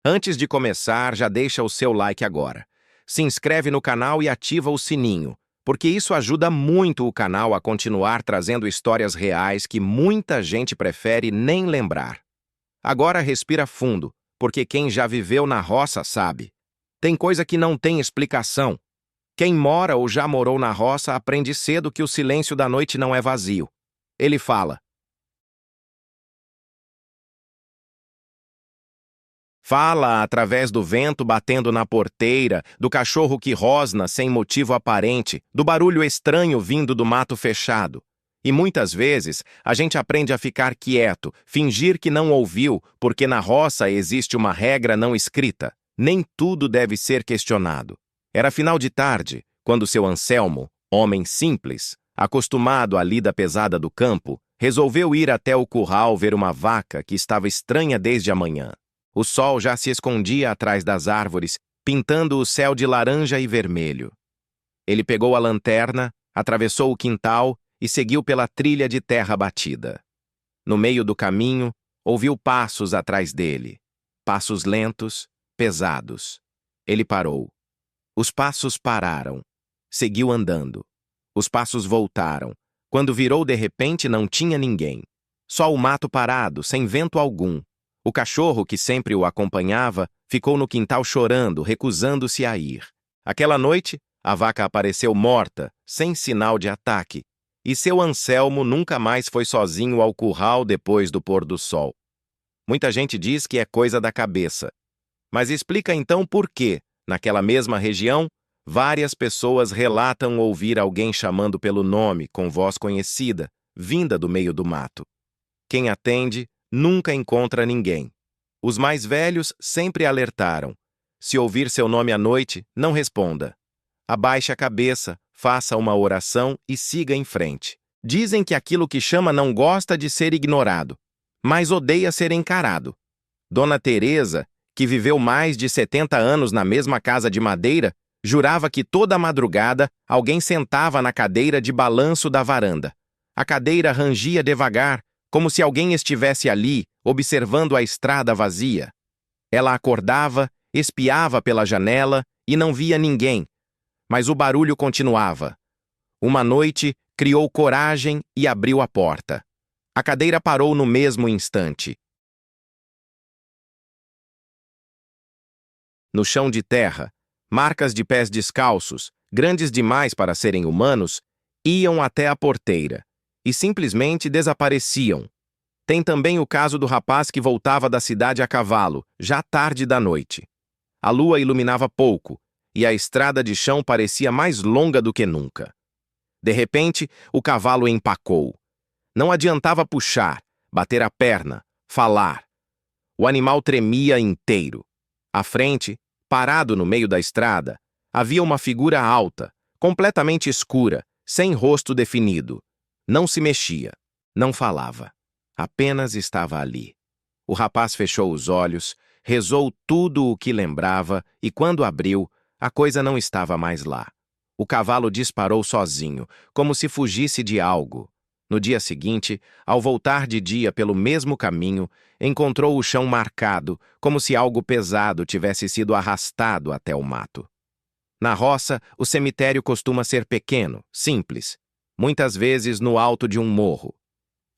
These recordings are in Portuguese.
Antes de começar, já deixa o seu like agora. Se inscreve no canal e ativa o sininho, porque isso ajuda muito o canal a continuar trazendo histórias reais que muita gente prefere nem lembrar. Agora respira fundo, porque quem já viveu na roça sabe. Tem coisa que não tem explicação. Quem mora ou já morou na roça aprende cedo que o silêncio da noite não é vazio. Ele fala. Fala através do vento batendo na porteira, do cachorro que rosna sem motivo aparente, do barulho estranho vindo do mato fechado. E muitas vezes a gente aprende a ficar quieto, fingir que não ouviu, porque na roça existe uma regra não escrita. Nem tudo deve ser questionado. Era final de tarde, quando seu Anselmo, homem simples, acostumado à lida pesada do campo, resolveu ir até o curral ver uma vaca que estava estranha desde a manhã. O sol já se escondia atrás das árvores, pintando o céu de laranja e vermelho. Ele pegou a lanterna, atravessou o quintal e seguiu pela trilha de terra batida. No meio do caminho, ouviu passos atrás dele. Passos lentos, pesados. Ele parou. Os passos pararam. Seguiu andando. Os passos voltaram. Quando virou de repente, não tinha ninguém. Só o mato parado, sem vento algum. O cachorro, que sempre o acompanhava, ficou no quintal chorando, recusando-se a ir. Aquela noite, a vaca apareceu morta, sem sinal de ataque, e seu Anselmo nunca mais foi sozinho ao curral depois do pôr do sol. Muita gente diz que é coisa da cabeça. Mas explica então por que, naquela mesma região, várias pessoas relatam ouvir alguém chamando pelo nome, com voz conhecida, vinda do meio do mato. Quem atende nunca encontra ninguém. Os mais velhos sempre alertaram. Se ouvir seu nome à noite, não responda. Abaixe a cabeça, faça uma oração e siga em frente. Dizem que aquilo que chama não gosta de ser ignorado, mas odeia ser encarado. Dona Teresa, que viveu mais de 70 anos na mesma casa de madeira, jurava que toda madrugada alguém sentava na cadeira de balanço da varanda. A cadeira rangia devagar, como se alguém estivesse ali, observando a estrada vazia. Ela acordava, espiava pela janela e não via ninguém, mas o barulho continuava. Uma noite, criou coragem e abriu a porta. A cadeira parou no mesmo instante. No chão de terra, marcas de pés descalços, grandes demais para serem humanos, iam até a porteira e simplesmente desapareciam. Tem também o caso do rapaz que voltava da cidade a cavalo, já tarde da noite. A lua iluminava pouco, e a estrada de chão parecia mais longa do que nunca. De repente, o cavalo empacou. Não adiantava puxar, bater a perna, falar. O animal tremia inteiro. À frente, parado no meio da estrada, havia uma figura alta, completamente escura, sem rosto definido. Não se mexia, não falava. Apenas estava ali. O rapaz fechou os olhos, rezou tudo o que lembrava e, quando abriu, a coisa não estava mais lá. O cavalo disparou sozinho, como se fugisse de algo. No dia seguinte, ao voltar de dia pelo mesmo caminho, encontrou o chão marcado, como se algo pesado tivesse sido arrastado até o mato. Na roça, o cemitério costuma ser pequeno, simples, muitas vezes no alto de um morro.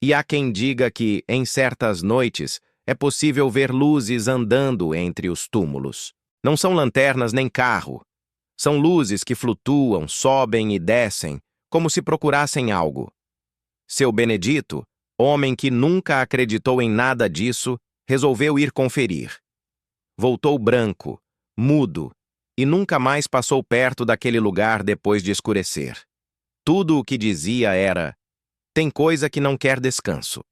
E há quem diga que, em certas noites, é possível ver luzes andando entre os túmulos. Não são lanternas nem carro. São luzes que flutuam, sobem e descem, como se procurassem algo. Seu Benedito, homem que nunca acreditou em nada disso, resolveu ir conferir. Voltou branco, mudo, e nunca mais passou perto daquele lugar depois de escurecer. Tudo o que dizia era: tem coisa que não quer descanso.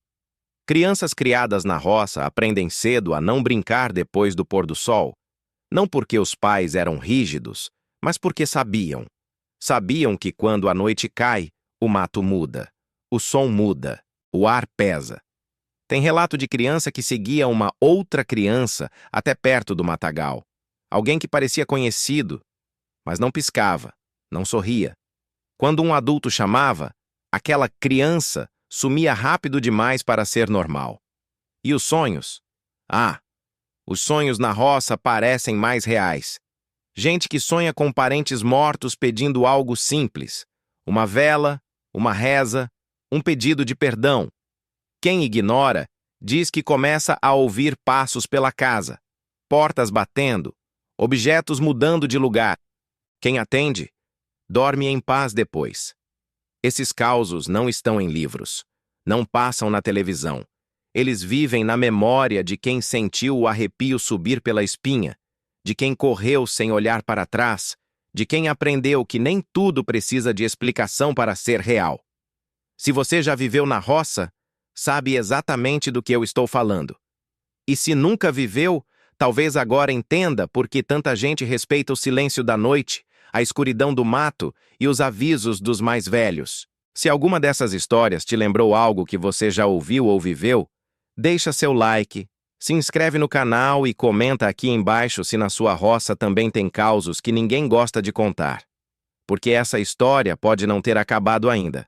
Crianças criadas na roça aprendem cedo a não brincar depois do pôr do sol, não porque os pais eram rígidos, mas porque sabiam. Sabiam que quando a noite cai, o mato muda, o som muda, o ar pesa. Tem relato de criança que seguia uma outra criança até perto do matagal. Alguém que parecia conhecido, mas não piscava, não sorria. Quando um adulto chamava, aquela criança sumia rápido demais para ser normal. E os sonhos? Ah, Os sonhos na roça parecem mais reais. Gente que sonha com parentes mortos pedindo algo simples: uma vela, uma reza, um pedido de perdão. Quem ignora diz que começa a ouvir passos pela casa, portas batendo, objetos mudando de lugar. Quem atende, dorme em paz depois. Esses causos não estão em livros, não passam na televisão. Eles vivem na memória de quem sentiu o arrepio subir pela espinha, de quem correu sem olhar para trás, de quem aprendeu que nem tudo precisa de explicação para ser real. Se você já viveu na roça, sabe exatamente do que eu estou falando. E se nunca viveu, talvez agora entenda por que tanta gente respeita o silêncio da noite, a escuridão do mato e os avisos dos mais velhos. Se alguma dessas histórias te lembrou algo que você já ouviu ou viveu, deixa seu like, se inscreve no canal e comenta aqui embaixo se na sua roça também tem causos que ninguém gosta de contar. Porque essa história pode não ter acabado ainda.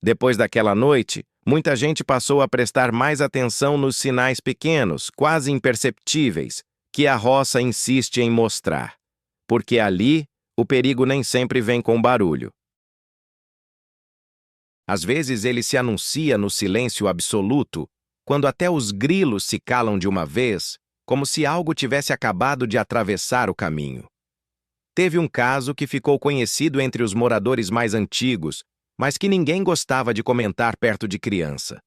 Depois daquela noite, muita gente passou a prestar mais atenção nos sinais pequenos, quase imperceptíveis, que a roça insiste em mostrar. Porque ali, o perigo nem sempre vem com barulho. Às vezes ele se anuncia no silêncio absoluto, quando até os grilos se calam de uma vez, como se algo tivesse acabado de atravessar o caminho. Teve um caso que ficou conhecido entre os moradores mais antigos, mas que ninguém gostava de comentar perto de criança.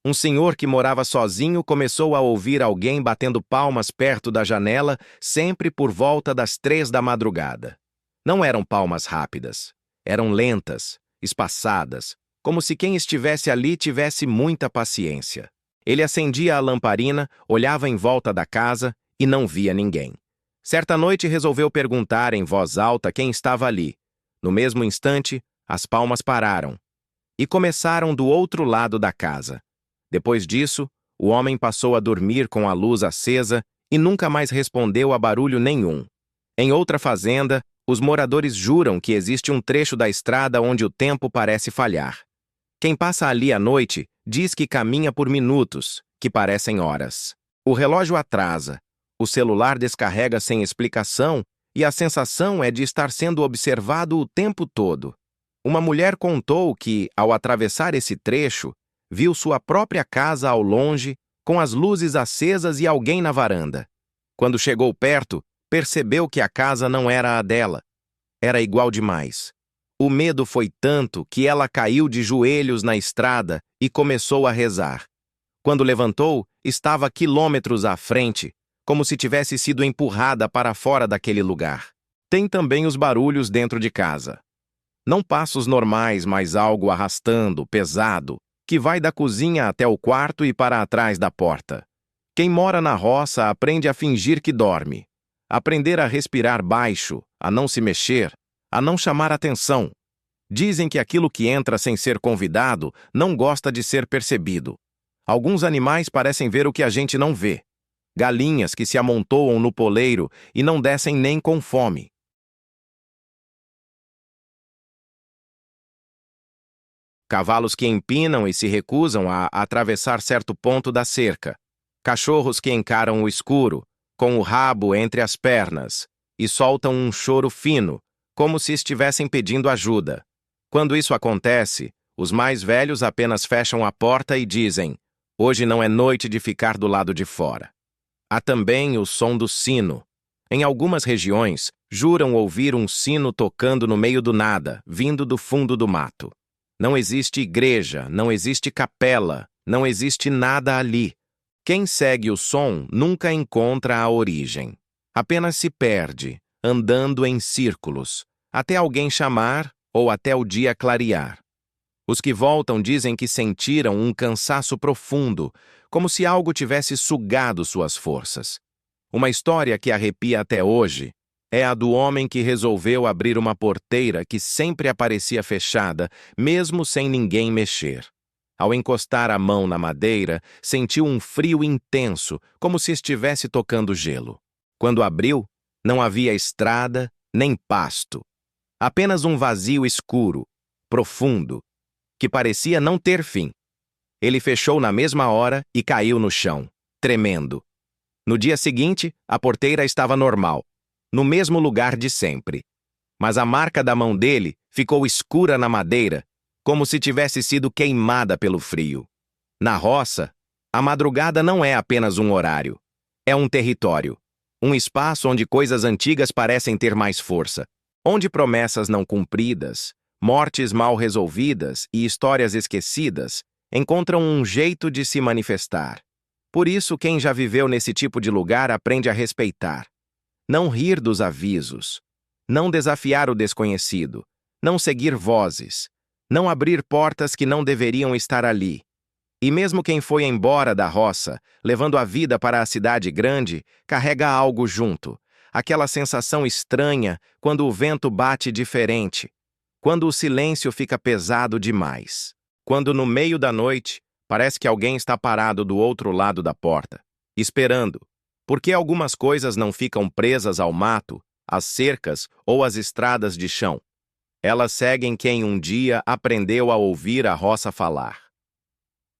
Um senhor que morava sozinho começou a ouvir alguém batendo palmas perto da janela, sempre por volta das 3 da madrugada. Não eram palmas rápidas, eram lentas, espaçadas, como se quem estivesse ali tivesse muita paciência. Ele acendia a lamparina, olhava em volta da casa e não via ninguém. Certa noite resolveu perguntar em voz alta quem estava ali. No mesmo instante, as palmas pararam e começaram do outro lado da casa. Depois disso, o homem passou a dormir com a luz acesa e nunca mais respondeu a barulho nenhum. Em outra fazenda, os moradores juram que existe um trecho da estrada onde o tempo parece falhar. Quem passa ali à noite diz que caminha por minutos, que parecem horas. O relógio atrasa, o celular descarrega sem explicação e a sensação é de estar sendo observado o tempo todo. Uma mulher contou que, ao atravessar esse trecho, viu sua própria casa ao longe, com as luzes acesas e alguém na varanda. Quando chegou perto, percebeu que a casa não era a dela. Era igual demais. O medo foi tanto que ela caiu de joelhos na estrada e começou a rezar. Quando levantou, estava quilômetros à frente, como se tivesse sido empurrada para fora daquele lugar. Tem também os barulhos dentro de casa. Não passos normais, mas algo arrastando, pesado, que vai da cozinha até o quarto e para atrás da porta. Quem mora na roça aprende a fingir que dorme, aprender a respirar baixo, a não se mexer, a não chamar atenção. Dizem que aquilo que entra sem ser convidado não gosta de ser percebido. Alguns animais parecem ver o que a gente não vê. Galinhas que se amontoam no poleiro e não descem nem com fome. Cavalos que empinam e se recusam a atravessar certo ponto da cerca. Cachorros que encaram o escuro, com o rabo entre as pernas, e soltam um choro fino, como se estivessem pedindo ajuda. Quando isso acontece, os mais velhos apenas fecham a porta e dizem: "Hoje não é noite de ficar do lado de fora." Há também o som do sino. Em algumas regiões, juram ouvir um sino tocando no meio do nada, vindo do fundo do mato. Não existe igreja, não existe capela, não existe nada ali. Quem segue o som nunca encontra a origem. Apenas se perde, andando em círculos, até alguém chamar ou até o dia clarear. Os que voltam dizem que sentiram um cansaço profundo, como se algo tivesse sugado suas forças. Uma história que arrepia até hoje é a do homem que resolveu abrir uma porteira que sempre aparecia fechada, mesmo sem ninguém mexer. Ao encostar a mão na madeira, sentiu um frio intenso, como se estivesse tocando gelo. Quando abriu, não havia estrada nem pasto. Apenas um vazio escuro, profundo, que parecia não ter fim. Ele fechou na mesma hora e caiu no chão, tremendo. No dia seguinte, a porteira estava normal, no mesmo lugar de sempre. Mas a marca da mão dele ficou escura na madeira, como se tivesse sido queimada pelo frio. Na roça, a madrugada não é apenas um horário. É um território. Um espaço onde coisas antigas parecem ter mais força. Onde promessas não cumpridas, mortes mal resolvidas e histórias esquecidas encontram um jeito de se manifestar. Por isso, quem já viveu nesse tipo de lugar aprende a respeitar. Não rir dos avisos. Não desafiar o desconhecido. Não seguir vozes. Não abrir portas que não deveriam estar ali. E mesmo quem foi embora da roça, levando a vida para a cidade grande, carrega algo junto. Aquela sensação estranha quando o vento bate diferente. Quando o silêncio fica pesado demais. Quando no meio da noite, parece que alguém está parado do outro lado da porta, esperando. Porque algumas coisas não ficam presas ao mato, às cercas ou às estradas de chão. Elas seguem quem um dia aprendeu a ouvir a roça falar.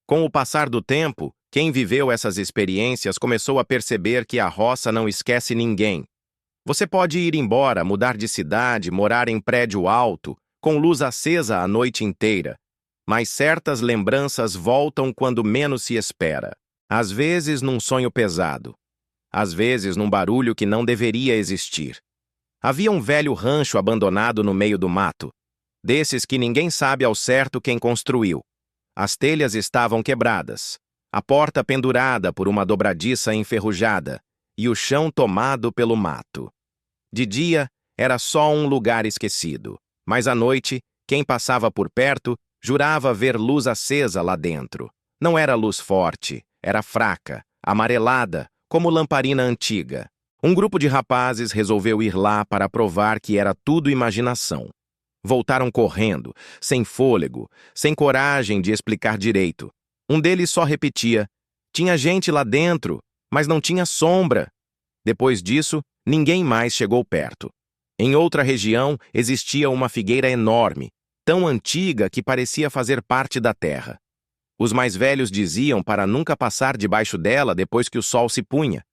Com o passar do tempo, quem viveu essas experiências começou a perceber que a roça não esquece ninguém. Você pode ir embora, mudar de cidade, morar em prédio alto, com luz acesa a noite inteira. Mas certas lembranças voltam quando menos se espera. Às vezes num sonho pesado. Às vezes num barulho que não deveria existir. Havia um velho rancho abandonado no meio do mato. Desses que ninguém sabe ao certo quem construiu. As telhas estavam quebradas, a porta pendurada por uma dobradiça enferrujada e o chão tomado pelo mato. De dia, era só um lugar esquecido, mas à noite, quem passava por perto jurava ver luz acesa lá dentro. Não era luz forte, era fraca, amarelada, como lamparina antiga. Um grupo de rapazes resolveu ir lá para provar que era tudo imaginação. Voltaram correndo, sem fôlego, sem coragem de explicar direito. Um deles só repetia: tinha gente lá dentro, mas não tinha sombra. Depois disso, ninguém mais chegou perto. Em outra região, existia uma figueira enorme, tão antiga que parecia fazer parte da terra. Os mais velhos diziam para nunca passar debaixo dela depois que o sol se punha.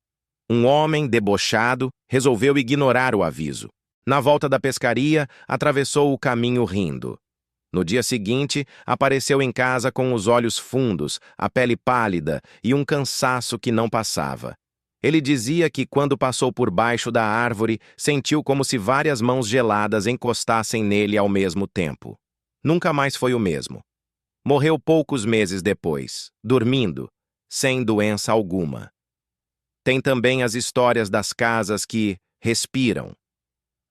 Um homem, debochado, resolveu ignorar o aviso. Na volta da pescaria, atravessou o caminho rindo. No dia seguinte, apareceu em casa com os olhos fundos, a pele pálida e um cansaço que não passava. Ele dizia que quando passou por baixo da árvore, sentiu como se várias mãos geladas encostassem nele ao mesmo tempo. Nunca mais foi o mesmo. Morreu poucos meses depois, dormindo, sem doença alguma. Tem também as histórias das casas que respiram.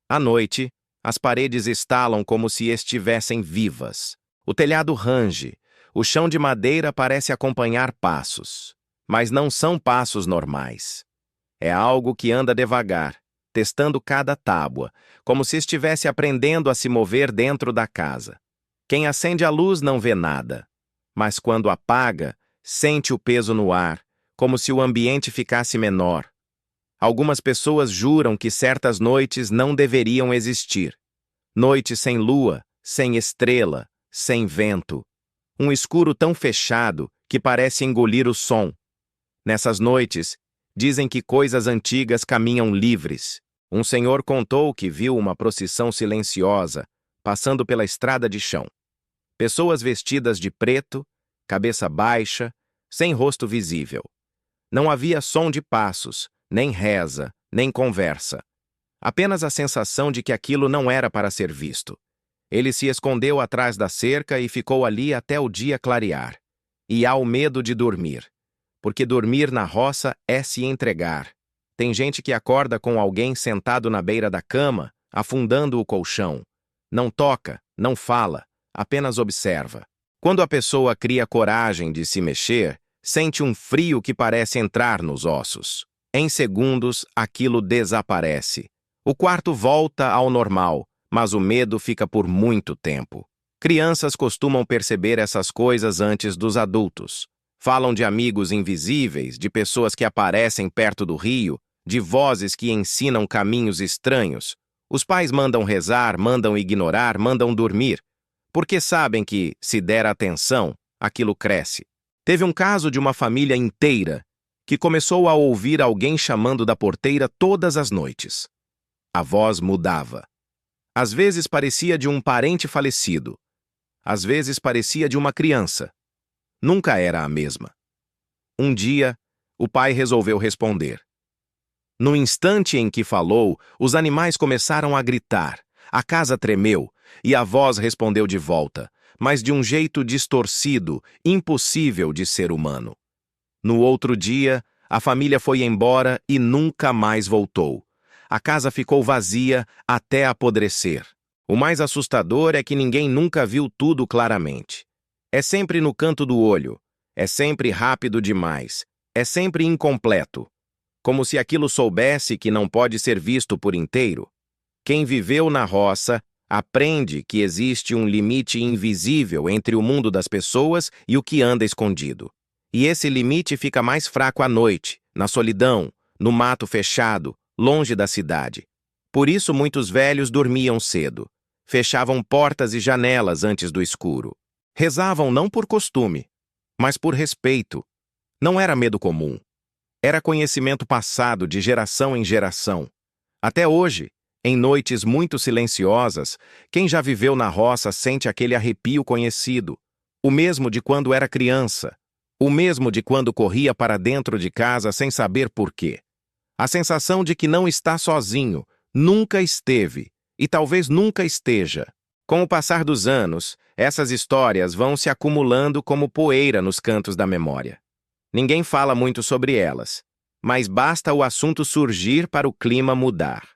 À noite, as paredes estalam como se estivessem vivas. O telhado range, o chão de madeira parece acompanhar passos. Mas não são passos normais. É algo que anda devagar, testando cada tábua, como se estivesse aprendendo a se mover dentro da casa. Quem acende a luz não vê nada, mas quando apaga, sente o peso no ar, como se o ambiente ficasse menor. Algumas pessoas juram que certas noites não deveriam existir. Noites sem lua, sem estrela, sem vento. Um escuro tão fechado que parece engolir o som. Nessas noites, dizem que coisas antigas caminham livres. Um senhor contou que viu uma procissão silenciosa, passando pela estrada de chão. Pessoas vestidas de preto, cabeça baixa, sem rosto visível. Não havia som de passos, nem reza, nem conversa. Apenas a sensação de que aquilo não era para ser visto. Ele se escondeu atrás da cerca e ficou ali até o dia clarear. E há o medo de dormir. Porque dormir na roça é se entregar. Tem gente que acorda com alguém sentado na beira da cama, afundando o colchão. Não toca, não fala, apenas observa. Quando a pessoa cria coragem de se mexer, sente um frio que parece entrar nos ossos. Em segundos, aquilo desaparece. O quarto volta ao normal, mas o medo fica por muito tempo. Crianças costumam perceber essas coisas antes dos adultos. Falam de amigos invisíveis, de pessoas que aparecem perto do rio, de vozes que ensinam caminhos estranhos. Os pais mandam rezar, mandam ignorar, mandam dormir, porque sabem que, se der atenção, aquilo cresce. Teve um caso de uma família inteira que começou a ouvir alguém chamando da porteira todas as noites. A voz mudava. Às vezes parecia de um parente falecido. Às vezes parecia de uma criança. Nunca era a mesma. Um dia, o pai resolveu responder. No instante em que falou, os animais começaram a gritar, a casa tremeu, e a voz respondeu de volta, mas de um jeito distorcido, impossível de ser humano. No outro dia, a família foi embora e nunca mais voltou. A casa ficou vazia até apodrecer. O mais assustador é que ninguém nunca viu tudo claramente. É sempre no canto do olho, é sempre rápido demais, é sempre incompleto. Como se aquilo soubesse que não pode ser visto por inteiro. Quem viveu na roça aprende que existe um limite invisível entre o mundo das pessoas e o que anda escondido. E esse limite fica mais fraco à noite, na solidão, no mato fechado, longe da cidade. Por isso muitos velhos dormiam cedo. Fechavam portas e janelas antes do escuro. Rezavam não por costume, mas por respeito. Não era medo comum. Era conhecimento passado de geração em geração. Até hoje, em noites muito silenciosas, quem já viveu na roça sente aquele arrepio conhecido, o mesmo de quando era criança, o mesmo de quando corria para dentro de casa sem saber por quê. A sensação de que não está sozinho, nunca esteve e talvez nunca esteja. Com o passar dos anos, essas histórias vão se acumulando como poeira nos cantos da memória. Ninguém fala muito sobre elas, mas basta o assunto surgir para o clima mudar.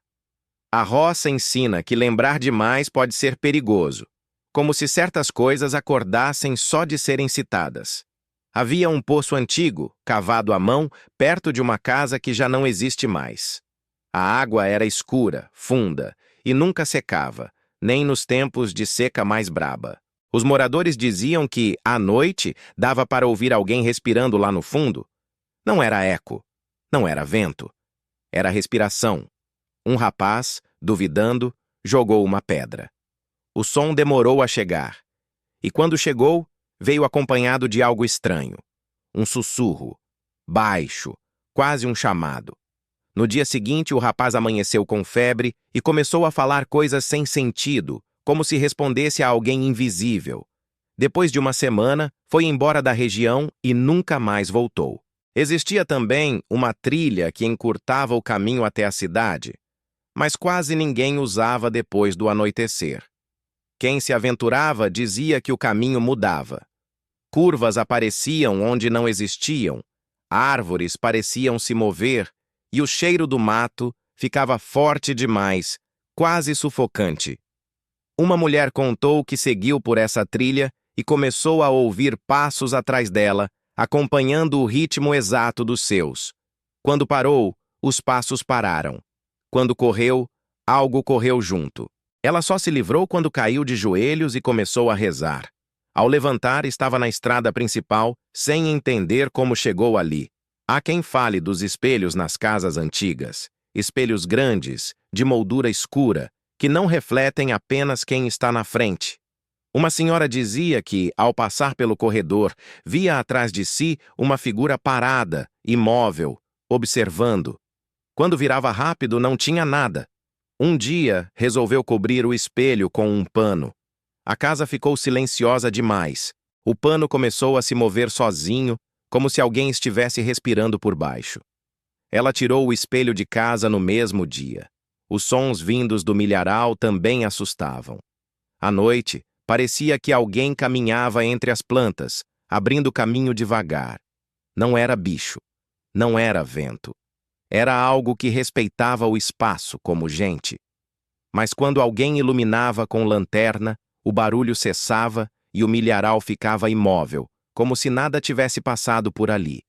A roça ensina que lembrar demais pode ser perigoso, como se certas coisas acordassem só de serem citadas. Havia um poço antigo, cavado à mão, perto de uma casa que já não existe mais. A água era escura, funda, e nunca secava, nem nos tempos de seca mais braba. Os moradores diziam que, à noite, dava para ouvir alguém respirando lá no fundo. Não era eco, não era vento. Era respiração. Um rapaz, duvidando, jogou uma pedra. O som demorou a chegar. E quando chegou, veio acompanhado de algo estranho. Um sussurro, baixo, quase um chamado. No dia seguinte, o rapaz amanheceu com febre e começou a falar coisas sem sentido, como se respondesse a alguém invisível. Depois de uma semana, foi embora da região e nunca mais voltou. Existia também uma trilha que encurtava o caminho até a cidade, mas quase ninguém usava depois do anoitecer. Quem se aventurava dizia que o caminho mudava. Curvas apareciam onde não existiam, árvores pareciam se mover e o cheiro do mato ficava forte demais, quase sufocante. Uma mulher contou que seguiu por essa trilha e começou a ouvir passos atrás dela, acompanhando o ritmo exato dos seus. Quando parou, os passos pararam. Quando correu, algo correu junto. Ela só se livrou quando caiu de joelhos e começou a rezar. Ao levantar, estava na estrada principal, sem entender como chegou ali. Há quem fale dos espelhos nas casas antigas, espelhos grandes, de moldura escura, que não refletem apenas quem está na frente. Uma senhora dizia que, ao passar pelo corredor, via atrás de si uma figura parada, imóvel, observando. Quando virava rápido, não tinha nada. Um dia, resolveu cobrir o espelho com um pano. A casa ficou silenciosa demais. O pano começou a se mover sozinho, como se alguém estivesse respirando por baixo. Ela tirou o espelho de casa no mesmo dia. Os sons vindos do milharal também assustavam. À noite, parecia que alguém caminhava entre as plantas, abrindo caminho devagar. Não era bicho, não era vento. Era algo que respeitava o espaço como gente. Mas quando alguém iluminava com lanterna, o barulho cessava e o milharal ficava imóvel, como se nada tivesse passado por ali.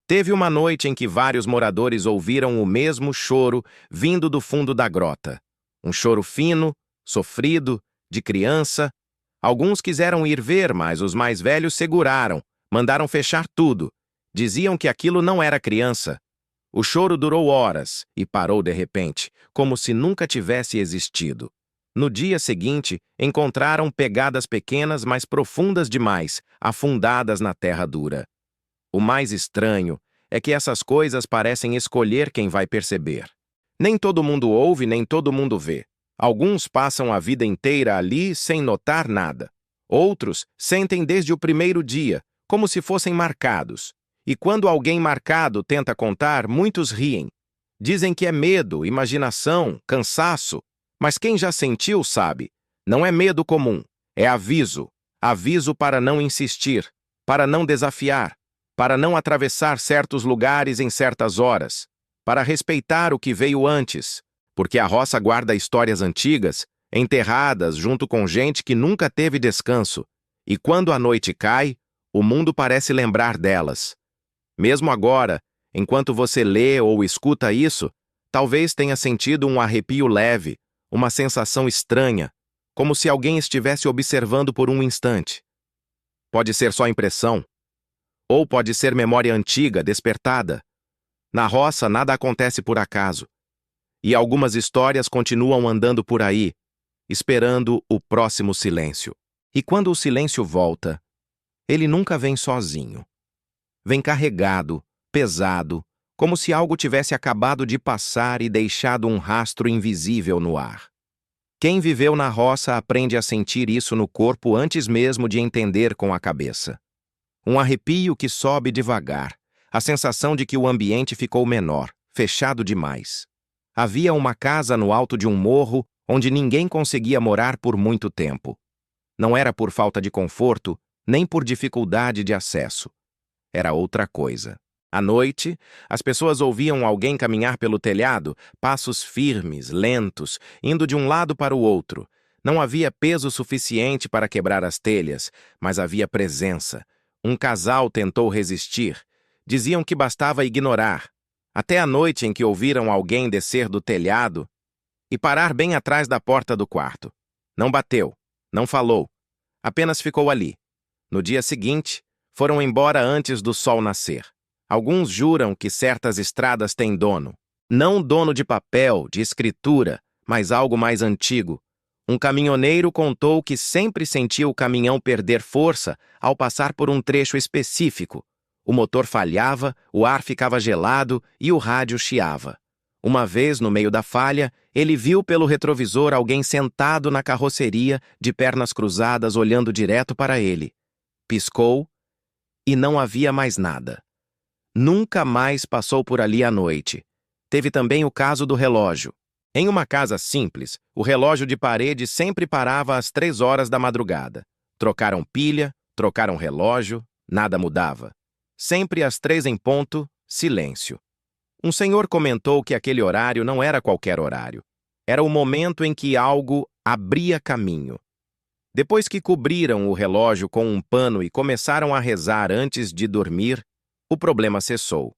Teve uma noite em que vários moradores ouviram o mesmo choro vindo do fundo da grota. Um choro fino, sofrido, de criança. Alguns quiseram ir ver, mas os mais velhos seguraram, mandaram fechar tudo. Diziam que aquilo não era criança. O choro durou horas e parou de repente, como se nunca tivesse existido. No dia seguinte, encontraram pegadas pequenas, mas profundas demais, afundadas na terra dura. O mais estranho é que essas coisas parecem escolher quem vai perceber. Nem todo mundo ouve, nem todo mundo vê. Alguns passam a vida inteira ali sem notar nada. Outros sentem desde o primeiro dia, como se fossem marcados. E quando alguém marcado tenta contar, muitos riem. Dizem que é medo, imaginação, cansaço. Mas quem já sentiu sabe. Não é medo comum, é aviso. Aviso para não insistir, para não desafiar, para não atravessar certos lugares em certas horas, para respeitar o que veio antes, porque a roça guarda histórias antigas, enterradas junto com gente que nunca teve descanso, e quando a noite cai, o mundo parece lembrar delas. Mesmo agora, enquanto você lê ou escuta isso, talvez tenha sentido um arrepio leve, uma sensação estranha, como se alguém estivesse observando por um instante. Pode ser só impressão, ou pode ser memória antiga, despertada. Na roça, nada acontece por acaso. E algumas histórias continuam andando por aí, esperando o próximo silêncio. E quando o silêncio volta, ele nunca vem sozinho. Vem carregado, pesado, como se algo tivesse acabado de passar e deixado um rastro invisível no ar. Quem viveu na roça aprende a sentir isso no corpo antes mesmo de entender com a cabeça. Um arrepio que sobe devagar, a sensação de que o ambiente ficou menor, fechado demais. Havia uma casa no alto de um morro onde ninguém conseguia morar por muito tempo. Não era por falta de conforto, nem por dificuldade de acesso. Era outra coisa. À noite, as pessoas ouviam alguém caminhar pelo telhado, passos firmes, lentos, indo de um lado para o outro. Não havia peso suficiente para quebrar as telhas, mas havia presença. Um casal tentou resistir. Diziam que bastava ignorar. Até a noite em que ouviram alguém descer do telhado e parar bem atrás da porta do quarto. Não bateu, não falou, apenas ficou ali. No dia seguinte, foram embora antes do sol nascer. Alguns juram que certas estradas têm dono. Não dono de papel, de escritura, mas algo mais antigo. Um caminhoneiro contou que sempre sentia o caminhão perder força ao passar por um trecho específico. O motor falhava, o ar ficava gelado e o rádio chiava. Uma vez, no meio da falha, ele viu pelo retrovisor alguém sentado na carroceria, de pernas cruzadas, olhando direto para ele. Piscou e não havia mais nada. Nunca mais passou por ali à noite. Teve também o caso do relógio. Em uma casa simples, o relógio de parede sempre parava às 3 horas da madrugada. Trocaram pilha, trocaram relógio, nada mudava. Sempre às 3 em ponto, silêncio. Um senhor comentou que aquele horário não era qualquer horário. Era o momento em que algo abria caminho. Depois que cobriram o relógio com um pano e começaram a rezar antes de dormir, o problema cessou.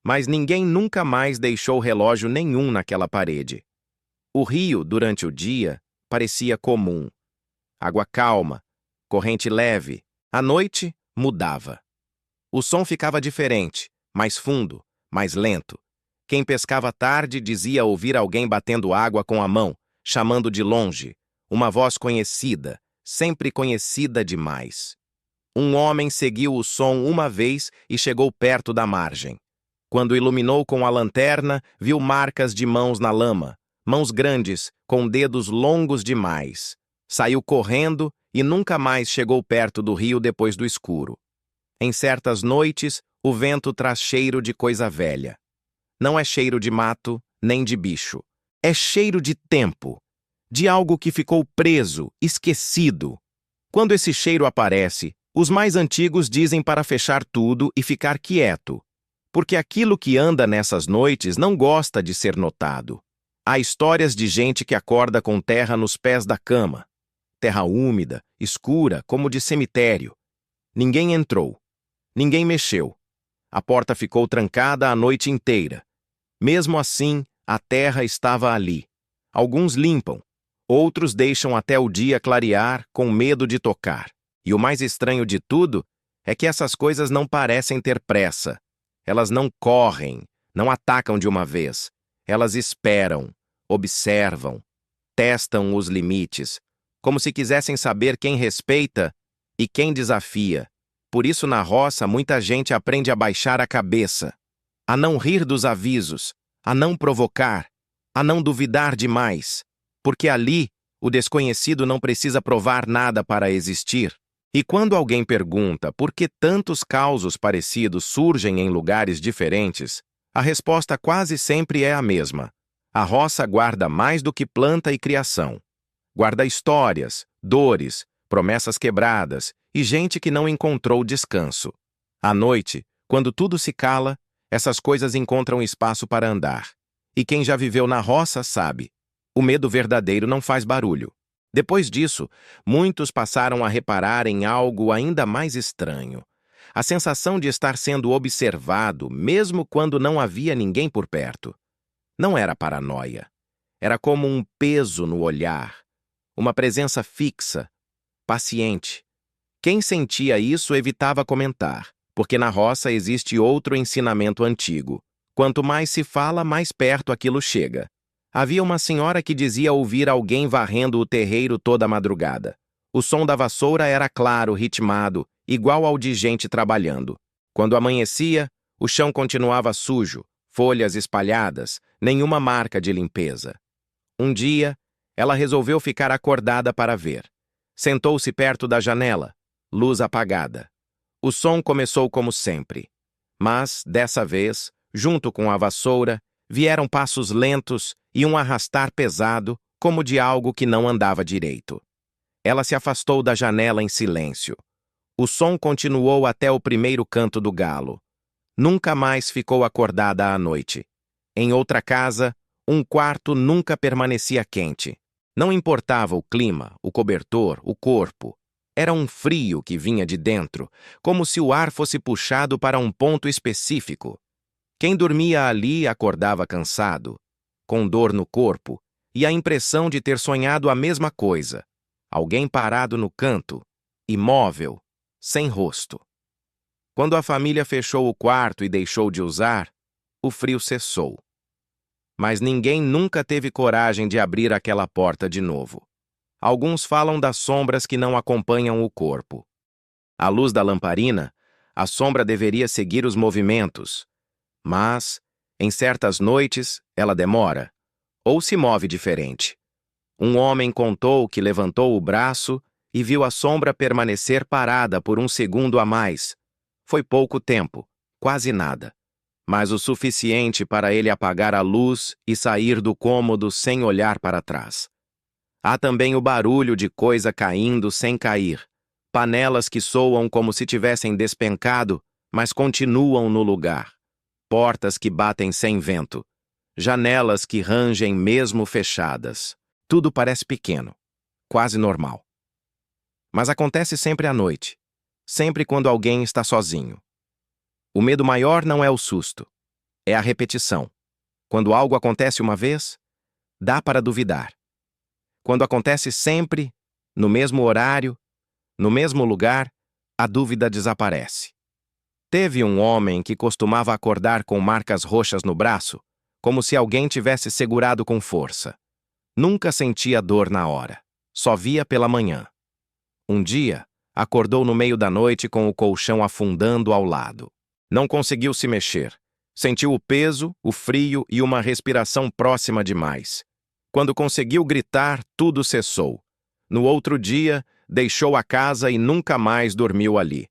Mas ninguém nunca mais deixou relógio nenhum naquela parede. O rio, durante o dia, parecia comum. Água calma, corrente leve. À noite, mudava. O som ficava diferente, mais fundo, mais lento. Quem pescava tarde dizia ouvir alguém batendo água com a mão, chamando de longe. Uma voz conhecida, sempre conhecida demais. Um homem seguiu o som uma vez e chegou perto da margem. Quando iluminou com a lanterna, viu marcas de mãos na lama, mãos grandes, com dedos longos demais. Saiu correndo e nunca mais chegou perto do rio depois do escuro. Em certas noites, o vento traz cheiro de coisa velha. Não é cheiro de mato, nem de bicho. É cheiro de tempo, de algo que ficou preso, esquecido. Quando esse cheiro aparece, os mais antigos dizem para fechar tudo e ficar quieto, porque aquilo que anda nessas noites não gosta de ser notado. Há histórias de gente que acorda com terra nos pés da cama, terra úmida, escura, como de cemitério. Ninguém entrou, ninguém mexeu. A porta ficou trancada a noite inteira. Mesmo assim, a terra estava ali. Alguns limpam, outros deixam até o dia clarear com medo de tocar. E o mais estranho de tudo é que essas coisas não parecem ter pressa. Elas não correm, não atacam de uma vez. Elas esperam, observam. testam os limites, como se quisessem saber quem respeita e quem desafia. Por isso, na roça, muita gente aprende a baixar a cabeça, a não rir dos avisos, a não provocar, a não duvidar demais, porque ali o desconhecido não precisa provar nada para existir. E quando alguém pergunta por que tantos causos parecidos surgem em lugares diferentes, a resposta quase sempre é a mesma. A roça guarda mais do que planta e criação. Guarda histórias, dores, promessas quebradas e gente que não encontrou descanso. À noite, quando tudo se cala, essas coisas encontram espaço para andar. E quem já viveu na roça sabe, o medo verdadeiro não faz barulho. Depois disso, muitos passaram a reparar em algo ainda mais estranho. A sensação de estar sendo observado, mesmo quando não havia ninguém por perto. Não era paranoia. Era como um peso no olhar, uma presença fixa, paciente. Quem sentia isso evitava comentar, porque na roça existe outro ensinamento antigo. Quanto mais se fala, mais perto aquilo chega. Havia uma senhora que dizia ouvir alguém varrendo o terreiro toda a madrugada. O som da vassoura era claro, ritmado, igual ao de gente trabalhando. Quando amanhecia, o chão continuava sujo, folhas espalhadas, nenhuma marca de limpeza. Um dia, ela resolveu ficar acordada para ver. Sentou-se perto da janela, luz apagada. O som começou como sempre. Mas, dessa vez, junto com a vassoura, vieram passos lentos e um arrastar pesado, como de algo que não andava direito. Ela se afastou da janela em silêncio. O som continuou até o primeiro canto do galo. Nunca mais ficou acordada à noite. Em outra casa, um quarto nunca permanecia quente. Não importava o clima, o cobertor, o corpo. Era um frio que vinha de dentro, como se o ar fosse puxado para um ponto específico. Quem dormia ali acordava cansado, com dor no corpo e a impressão de ter sonhado a mesma coisa. Alguém parado no canto, imóvel, sem rosto. Quando a família fechou o quarto e deixou de usar, o frio cessou. Mas ninguém nunca teve coragem de abrir aquela porta de novo. Alguns falam das sombras que não acompanham o corpo. À luz da lamparina, a sombra deveria seguir os movimentos, mas, em certas noites, ela demora, ou se move diferente. Um homem contou que levantou o braço e viu a sombra permanecer parada por um segundo a mais. Foi pouco tempo, quase nada, mas o suficiente para ele apagar a luz e sair do cômodo sem olhar para trás. Há também o barulho de coisa caindo sem cair, panelas que soam como se tivessem despencado, mas continuam no lugar, portas que batem sem vento, janelas que rangem mesmo fechadas. Tudo parece pequeno, quase normal. Mas acontece sempre à noite, sempre quando alguém está sozinho. O medo maior não é o susto, é a repetição. Quando algo acontece uma vez, dá para duvidar. Quando acontece sempre, no mesmo horário, no mesmo lugar, a dúvida desaparece. Teve um homem que costumava acordar com marcas roxas no braço, como se alguém tivesse segurado com força. Nunca sentia dor na hora, só via pela manhã. Um dia, acordou no meio da noite com o colchão afundando ao lado. Não conseguiu se mexer. Sentiu o peso, o frio e uma respiração próxima demais. Quando conseguiu gritar, tudo cessou. No outro dia, deixou a casa e nunca mais dormiu ali.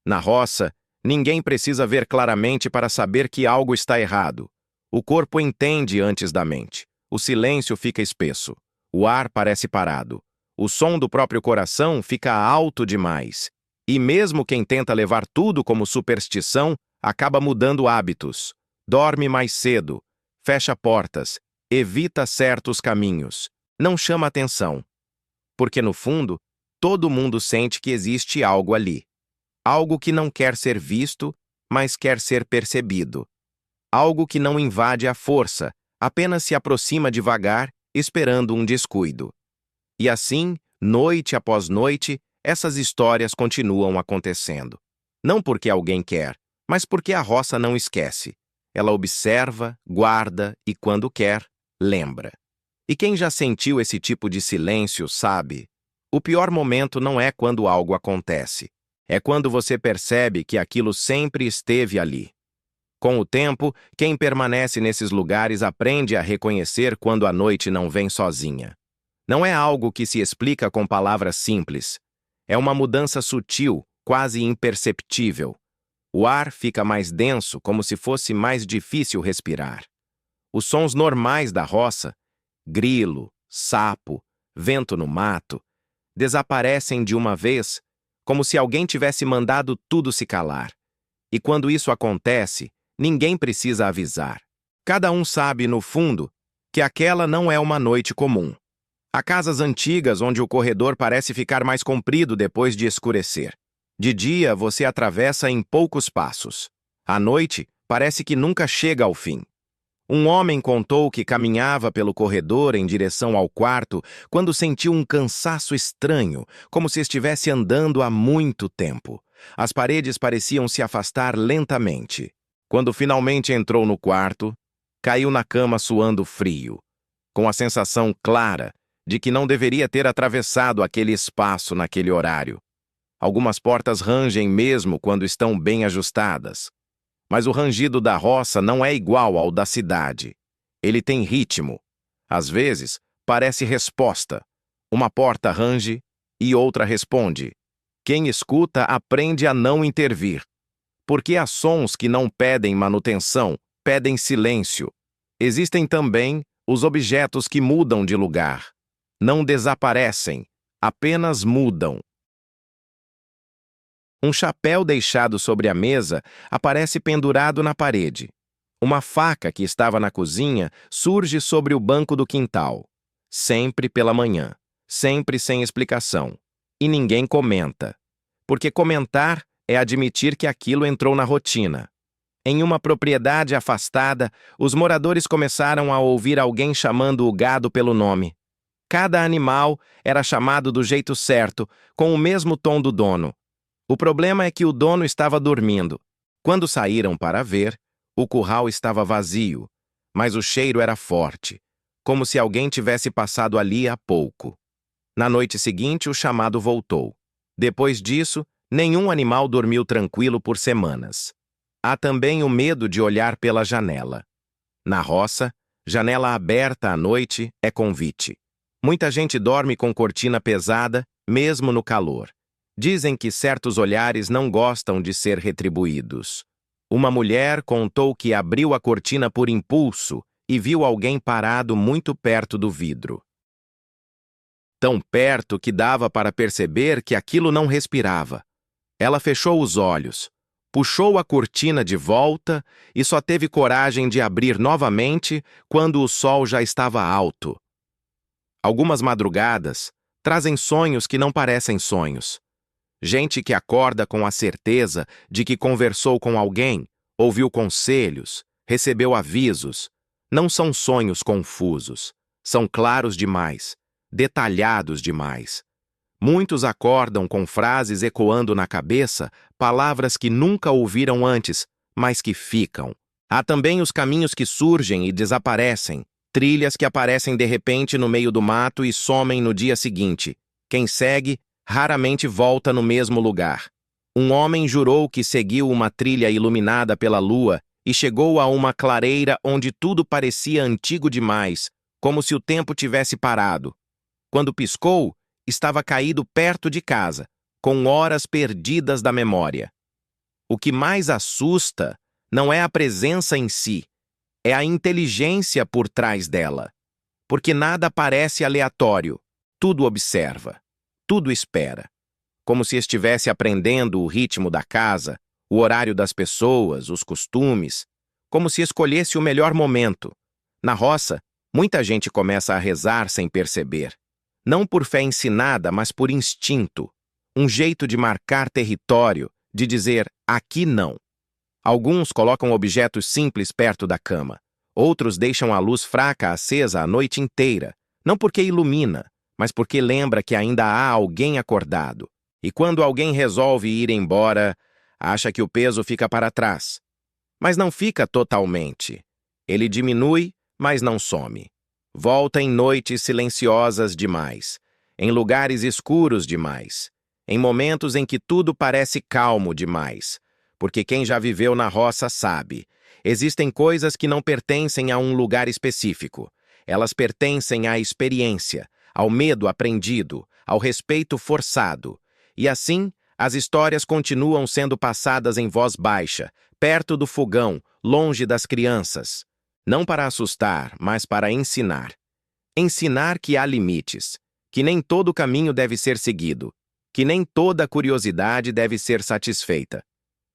Na roça, ninguém precisa ver claramente para saber que algo está errado. O corpo entende antes da mente. O silêncio fica espesso. O ar parece parado. O som do próprio coração fica alto demais. E mesmo quem tenta levar tudo como superstição, acaba mudando hábitos. Dorme mais cedo, fecha portas, evita certos caminhos, não chama atenção. Porque, no fundo, todo mundo sente que existe algo ali. Algo que não quer ser visto, mas quer ser percebido. Algo que não invade à força, apenas se aproxima devagar, esperando um descuido. E assim, noite após noite, essas histórias continuam acontecendo. Não porque alguém quer, mas porque a roça não esquece. Ela observa, guarda e, quando quer, lembra. E quem já sentiu esse tipo de silêncio sabe, o pior momento não é quando algo acontece. É quando você percebe que aquilo sempre esteve ali. Com o tempo, quem permanece nesses lugares aprende a reconhecer quando a noite não vem sozinha. Não é algo que se explica com palavras simples. É uma mudança sutil, quase imperceptível. O ar fica mais denso, como se fosse mais difícil respirar. Os sons normais da roça, grilo, sapo, vento no mato, desaparecem de uma vez, como se alguém tivesse mandado tudo se calar. E quando isso acontece, ninguém precisa avisar. Cada um sabe, no fundo, que aquela não é uma noite comum. Há casas antigas onde o corredor parece ficar mais comprido depois de escurecer. De dia, você atravessa em poucos passos. À noite, parece que nunca chega ao fim. Um homem contou que caminhava pelo corredor em direção ao quarto quando sentiu um cansaço estranho, como se estivesse andando há muito tempo. As paredes pareciam se afastar lentamente. Quando finalmente entrou no quarto, caiu na cama suando frio, com a sensação clara de que não deveria ter atravessado aquele espaço naquele horário. Algumas portas rangem mesmo quando estão bem ajustadas. Mas o rangido da roça não é igual ao da cidade. Ele tem ritmo. Às vezes, parece resposta. Uma porta range e outra responde. Quem escuta aprende a não intervir. Porque há sons que não pedem manutenção, pedem silêncio. Existem também os objetos que mudam de lugar. Não desaparecem, apenas mudam. Um chapéu deixado sobre a mesa aparece pendurado na parede. Uma faca que estava na cozinha surge sobre o banco do quintal. Sempre pela manhã, sempre sem explicação. E ninguém comenta. Porque comentar é admitir que aquilo entrou na rotina. Em uma propriedade afastada, os moradores começaram a ouvir alguém chamando o gado pelo nome. Cada animal era chamado do jeito certo, com o mesmo tom do dono. O problema é que o dono estava dormindo. Quando saíram para ver, o curral estava vazio, mas o cheiro era forte, como se alguém tivesse passado ali há pouco. Na noite seguinte, o chamado voltou. Depois disso, nenhum animal dormiu tranquilo por semanas. Há também o medo de olhar pela janela. Na roça, janela aberta à noite é convite. Muita gente dorme com cortina pesada, mesmo no calor. Dizem que certos olhares não gostam de ser retribuídos. Uma mulher contou que abriu a cortina por impulso e viu alguém parado muito perto do vidro. Tão perto que dava para perceber que aquilo não respirava. Ela fechou os olhos, puxou a cortina de volta e só teve coragem de abrir novamente quando o sol já estava alto. Algumas madrugadas trazem sonhos que não parecem sonhos. Gente que acorda com a certeza de que conversou com alguém, ouviu conselhos, recebeu avisos. Não são sonhos confusos. São claros demais, detalhados demais. Muitos acordam com frases ecoando na cabeça, palavras que nunca ouviram antes, mas que ficam. Há também os caminhos que surgem e desaparecem, trilhas que aparecem de repente no meio do mato e somem no dia seguinte. Quem segue raramente volta no mesmo lugar. Um homem jurou que seguiu uma trilha iluminada pela lua e chegou a uma clareira onde tudo parecia antigo demais, como se o tempo tivesse parado. Quando piscou, estava caído perto de casa, com horas perdidas da memória. O que mais assusta não é a presença em si, é a inteligência por trás dela. Porque nada parece aleatório, tudo observa. Tudo espera, como se estivesse aprendendo o ritmo da casa, o horário das pessoas, os costumes, como se escolhesse o melhor momento. Na roça, muita gente começa a rezar sem perceber. Não por fé ensinada, mas por instinto. Um jeito de marcar território, de dizer aqui não. Alguns colocam objetos simples perto da cama. Outros deixam a luz fraca acesa a noite inteira, não porque ilumina, mas porque lembra que ainda há alguém acordado. E quando alguém resolve ir embora, acha que o peso fica para trás. Mas não fica totalmente. Ele diminui, mas não some. Volta em noites silenciosas demais, em lugares escuros demais, em momentos em que tudo parece calmo demais, porque quem já viveu na roça sabe, existem coisas que não pertencem a um lugar específico. Elas pertencem à experiência, ao medo aprendido, ao respeito forçado. E assim, as histórias continuam sendo passadas em voz baixa, perto do fogão, longe das crianças. Não para assustar, mas para ensinar. Ensinar que há limites, que nem todo caminho deve ser seguido, que nem toda curiosidade deve ser satisfeita.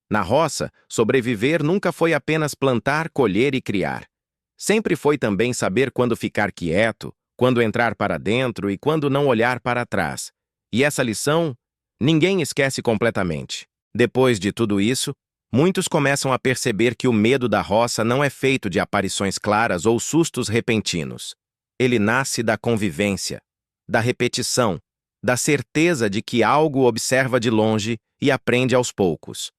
Na roça, sobreviver nunca foi apenas plantar, colher e criar. Sempre foi também saber quando ficar quieto, quando entrar para dentro e quando não olhar para trás. E essa lição, ninguém esquece completamente. Depois de tudo isso, muitos começam a perceber que o medo da roça não é feito de aparições claras ou sustos repentinos. Ele nasce da convivência, da repetição, da certeza de que algo observa de longe e aprende aos poucos.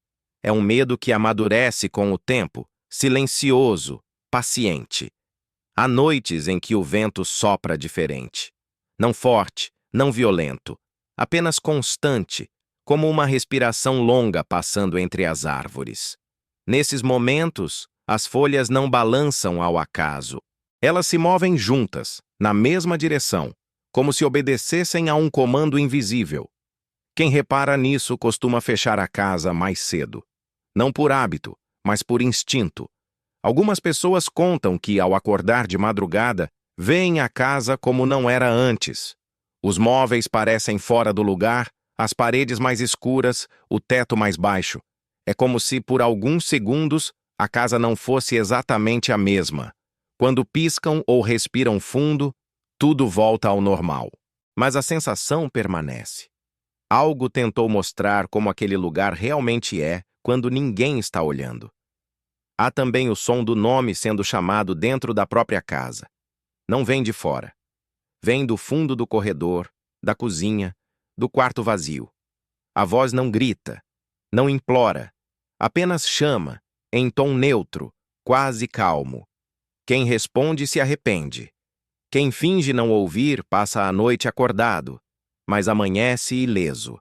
É um medo que amadurece com o tempo, silencioso, paciente. Há noites em que o vento sopra diferente. Não forte, não violento, apenas constante, como uma respiração longa passando entre as árvores. Nesses momentos, as folhas não balançam ao acaso. Elas se movem juntas, na mesma direção, como se obedecessem a um comando invisível. Quem repara nisso costuma fechar a casa mais cedo. Não por hábito, mas por instinto. Algumas pessoas contam que, ao acordar de madrugada, veem a casa como não era antes. Os móveis parecem fora do lugar, as paredes mais escuras, o teto mais baixo. É como se, por alguns segundos, a casa não fosse exatamente a mesma. Quando piscam ou respiram fundo, tudo volta ao normal. Mas a sensação permanece. Algo tentou mostrar como aquele lugar realmente é quando ninguém está olhando. Há também o som do nome sendo chamado dentro da própria casa. Não vem de fora. Vem do fundo do corredor, da cozinha, do quarto vazio. A voz não grita, não implora, apenas chama, em tom neutro, quase calmo. Quem responde se arrepende. Quem finge não ouvir passa a noite acordado, mas amanhece ileso.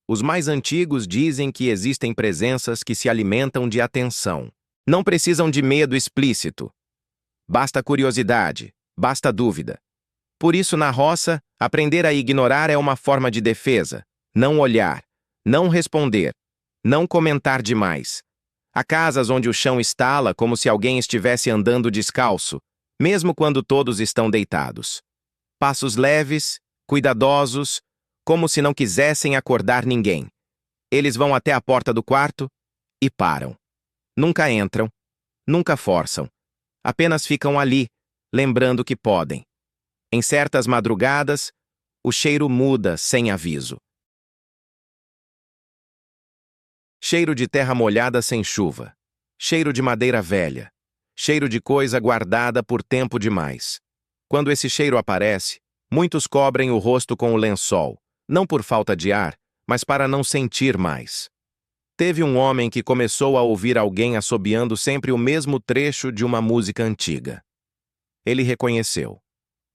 Os mais antigos dizem que existem presenças que se alimentam de atenção. Não precisam de medo explícito. Basta curiosidade, basta dúvida. Por isso, na roça, aprender a ignorar é uma forma de defesa. Não olhar, não responder, não comentar demais. Há casas onde o chão estala como se alguém estivesse andando descalço, mesmo quando todos estão deitados. Passos leves, cuidadosos, como se não quisessem acordar ninguém. Eles vão até a porta do quarto e param. Nunca entram, nunca forçam. Apenas ficam ali, lembrando que podem. Em certas madrugadas, o cheiro muda sem aviso. Cheiro de terra molhada sem chuva. Cheiro de madeira velha. Cheiro de coisa guardada por tempo demais. Quando esse cheiro aparece, muitos cobrem o rosto com o lençol, não por falta de ar, mas para não sentir mais. Teve um homem que começou a ouvir alguém assobiando sempre o mesmo trecho de uma música antiga. Ele reconheceu.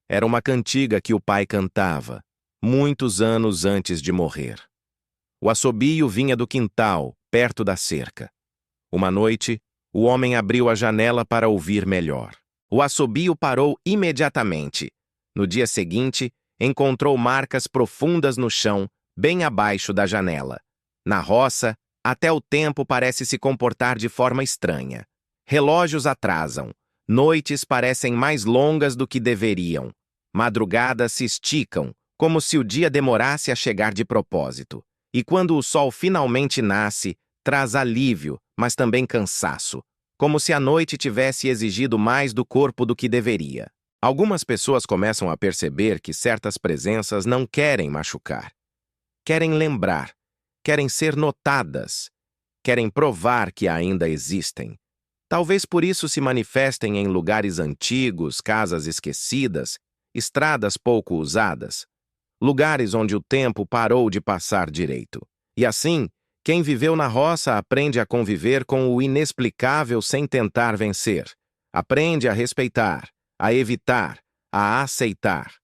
Era uma cantiga que o pai cantava, muitos anos antes de morrer. O assobio vinha do quintal, perto da cerca. Uma noite, o homem abriu a janela para ouvir melhor. O assobio parou imediatamente. No dia seguinte, encontrou marcas profundas no chão, bem abaixo da janela. Na roça, até o tempo parece se comportar de forma estranha. Relógios atrasam. Noites parecem mais longas do que deveriam. Madrugadas se esticam, como se o dia demorasse a chegar de propósito. E quando o sol finalmente nasce, traz alívio, mas também cansaço, como se a noite tivesse exigido mais do corpo do que deveria. Algumas pessoas começam a perceber que certas presenças não querem machucar. Querem lembrar, querem ser notadas, querem provar que ainda existem. Talvez por isso se manifestem em lugares antigos, casas esquecidas, estradas pouco usadas, lugares onde o tempo parou de passar direito. E assim, quem viveu na roça aprende a conviver com o inexplicável sem tentar vencer. Aprende a respeitar, a evitar, a aceitar.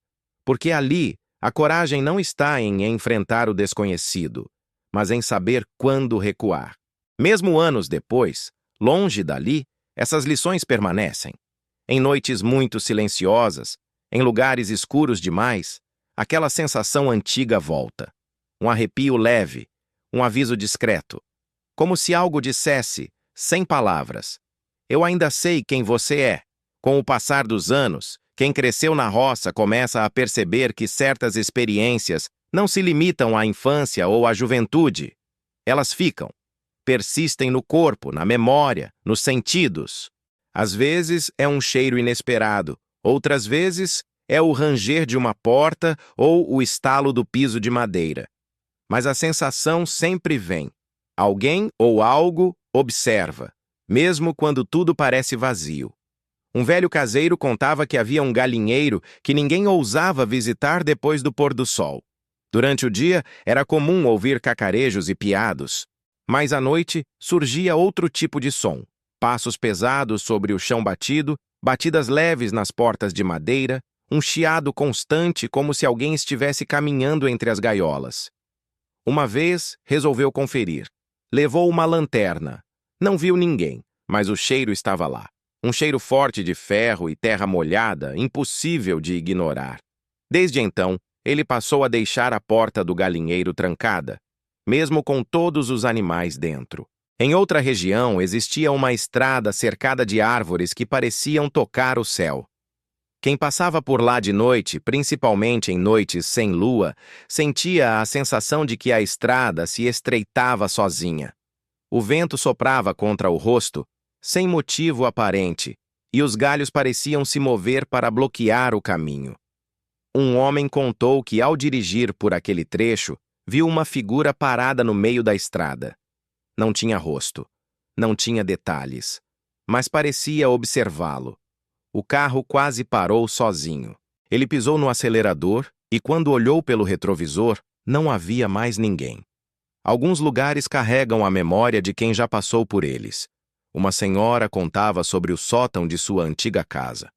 Porque ali, a coragem não está em enfrentar o desconhecido, mas em saber quando recuar. Mesmo anos depois, longe dali, essas lições permanecem. Em noites muito silenciosas, em lugares escuros demais, aquela sensação antiga volta. Um arrepio leve, um aviso discreto. Como se algo dissesse, sem palavras: eu ainda sei quem você é. Com o passar dos anos, quem cresceu na roça começa a perceber que certas experiências não se limitam à infância ou à juventude. Elas ficam, persistem no corpo, na memória, nos sentidos. Às vezes é um cheiro inesperado, outras vezes é o ranger de uma porta ou o estalo do piso de madeira. Mas a sensação sempre vem. Alguém ou algo observa, mesmo quando tudo parece vazio. Um velho caseiro contava que havia um galinheiro que ninguém ousava visitar depois do pôr do sol. Durante o dia, era comum ouvir cacarejos e piados. Mas à noite, surgia outro tipo de som. Passos pesados sobre o chão batido, batidas leves nas portas de madeira, um chiado constante como se alguém estivesse caminhando entre as gaiolas. Uma vez, resolveu conferir. Levou uma lanterna. Não viu ninguém, mas o cheiro estava lá. Um cheiro forte de ferro e terra molhada, impossível de ignorar. Desde então, ele passou a deixar a porta do galinheiro trancada, mesmo com todos os animais dentro. Em outra região, existia uma estrada cercada de árvores que pareciam tocar o céu. Quem passava por lá de noite, principalmente em noites sem lua, sentia a sensação de que a estrada se estreitava sozinha. O vento soprava contra o rosto, sem motivo aparente, e os galhos pareciam se mover para bloquear o caminho. Um homem contou que, ao dirigir por aquele trecho, viu uma figura parada no meio da estrada. Não tinha rosto, não tinha detalhes, mas parecia observá-lo. O carro quase parou sozinho. Ele pisou no acelerador e, quando olhou pelo retrovisor, não havia mais ninguém. Alguns lugares carregam a memória de quem já passou por eles. Uma senhora contava sobre o sótão de sua antiga casa.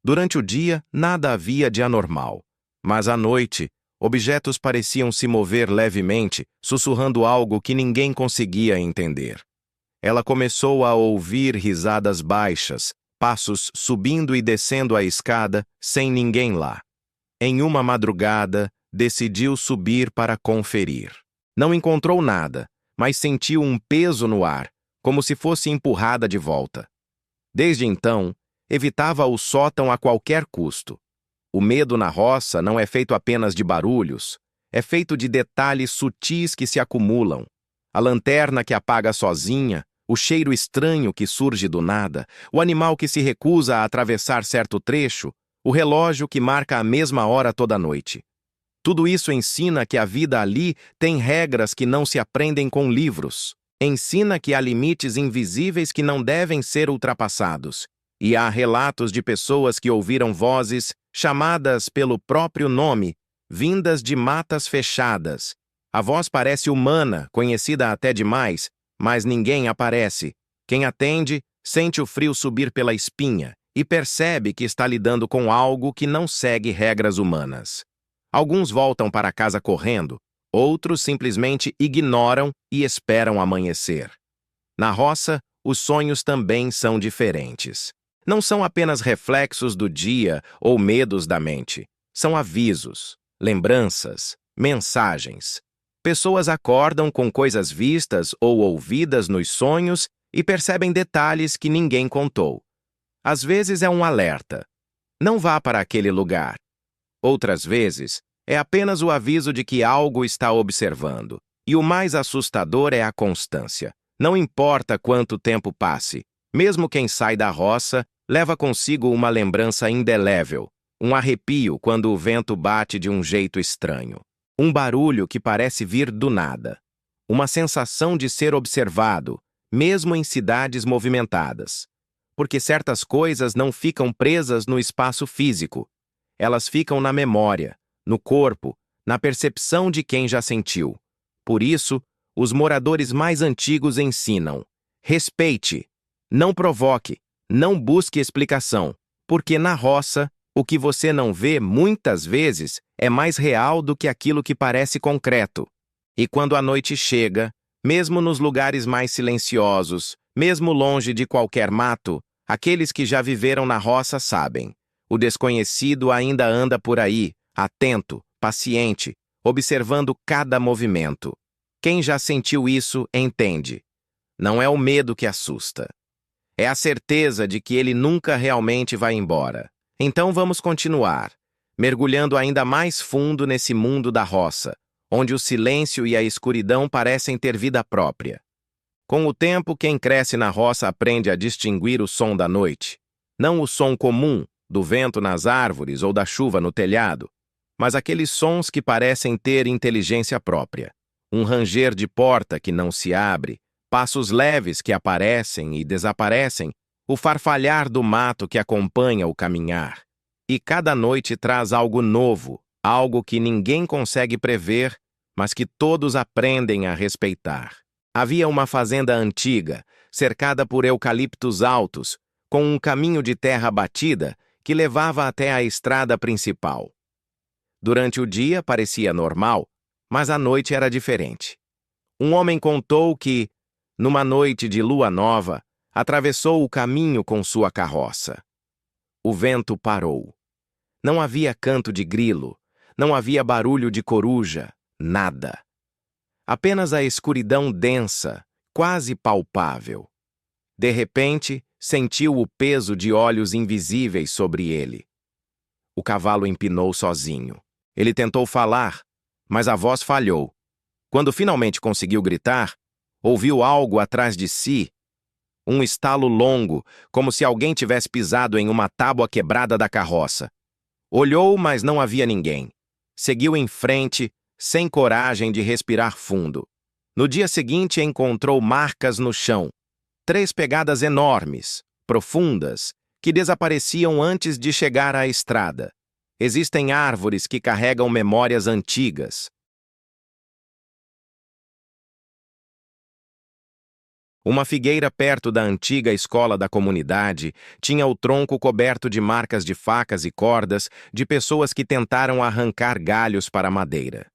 Durante o dia, nada havia de anormal. Mas à noite, objetos pareciam se mover levemente, sussurrando algo que ninguém conseguia entender. Ela começou a ouvir risadas baixas, passos subindo e descendo a escada, sem ninguém lá. Em uma madrugada, decidiu subir para conferir. Não encontrou nada, mas sentiu um peso no ar, como se fosse empurrada de volta. Desde então, evitava o sótão a qualquer custo. O medo na roça não é feito apenas de barulhos, é feito de detalhes sutis que se acumulam. A lanterna que apaga sozinha, o cheiro estranho que surge do nada, o animal que se recusa a atravessar certo trecho, o relógio que marca a mesma hora toda noite. Tudo isso ensina que a vida ali tem regras que não se aprendem com livros. Ensina que há limites invisíveis que não devem ser ultrapassados. E há relatos de pessoas que ouviram vozes, chamadas pelo próprio nome, vindas de matas fechadas. A voz parece humana, conhecida até demais, mas ninguém aparece. Quem atende, sente o frio subir pela espinha e percebe que está lidando com algo que não segue regras humanas. Alguns voltam para casa correndo, outros simplesmente ignoram e esperam amanhecer. Na roça, os sonhos também são diferentes. Não são apenas reflexos do dia ou medos da mente. São avisos, lembranças, mensagens. Pessoas acordam com coisas vistas ou ouvidas nos sonhos e percebem detalhes que ninguém contou. Às vezes é um alerta. Não vá para aquele lugar. Outras vezes, é apenas o aviso de que algo está observando. E o mais assustador é a constância. Não importa quanto tempo passe, mesmo quem sai da roça leva consigo uma lembrança indelével, um arrepio quando o vento bate de um jeito estranho, um barulho que parece vir do nada, uma sensação de ser observado, mesmo em cidades movimentadas. Porque certas coisas não ficam presas no espaço físico, elas ficam na memória, no corpo, na percepção de quem já sentiu. Por isso, os moradores mais antigos ensinam: respeite, não provoque, não busque explicação, porque na roça O que você não vê, muitas vezes, é mais real do que aquilo que parece concreto. E quando a noite chega, mesmo nos lugares mais silenciosos, mesmo longe de qualquer mato, aqueles que já viveram na roça sabem. O desconhecido ainda anda por aí, atento, paciente, observando cada movimento. Quem já sentiu isso entende. Não é o medo que assusta. É a certeza de que ele nunca realmente vai embora. Então vamos continuar, mergulhando ainda mais fundo nesse mundo da roça, onde o silêncio e a escuridão parecem ter vida própria. Com o tempo, quem cresce na roça aprende a distinguir o som da noite. Não o som comum, do vento nas árvores ou da chuva no telhado, mas aqueles sons que parecem ter inteligência própria. Um ranger de porta que não se abre, passos leves que aparecem e desaparecem, o farfalhar do mato que acompanha o caminhar. E cada noite traz algo novo, algo que ninguém consegue prever, mas que todos aprendem a respeitar. Havia uma fazenda antiga, cercada por eucaliptos altos, com um caminho de terra batida que levava até a estrada principal. Durante o dia parecia normal, mas à noite era diferente. Um homem contou que, numa noite de lua nova, atravessou o caminho com sua carroça. O vento parou. Não havia canto de grilo, não havia barulho de coruja, nada. Apenas a escuridão densa, quase palpável. De repente, sentiu o peso de olhos invisíveis sobre ele. O cavalo empinou sozinho. Ele tentou falar, mas a voz falhou. Quando finalmente conseguiu gritar, ouviu algo atrás de si. Um estalo longo, como se alguém tivesse pisado em uma tábua quebrada da carroça. Olhou, mas não havia ninguém. Seguiu em frente, sem coragem de respirar fundo. No dia seguinte, encontrou marcas no chão. 3 pegadas enormes, profundas, que desapareciam antes de chegar à estrada. Existem árvores que carregam memórias antigas. Uma figueira perto da antiga escola da comunidade tinha o tronco coberto de marcas de facas e cordas de pessoas que tentaram arrancar galhos para a madeira.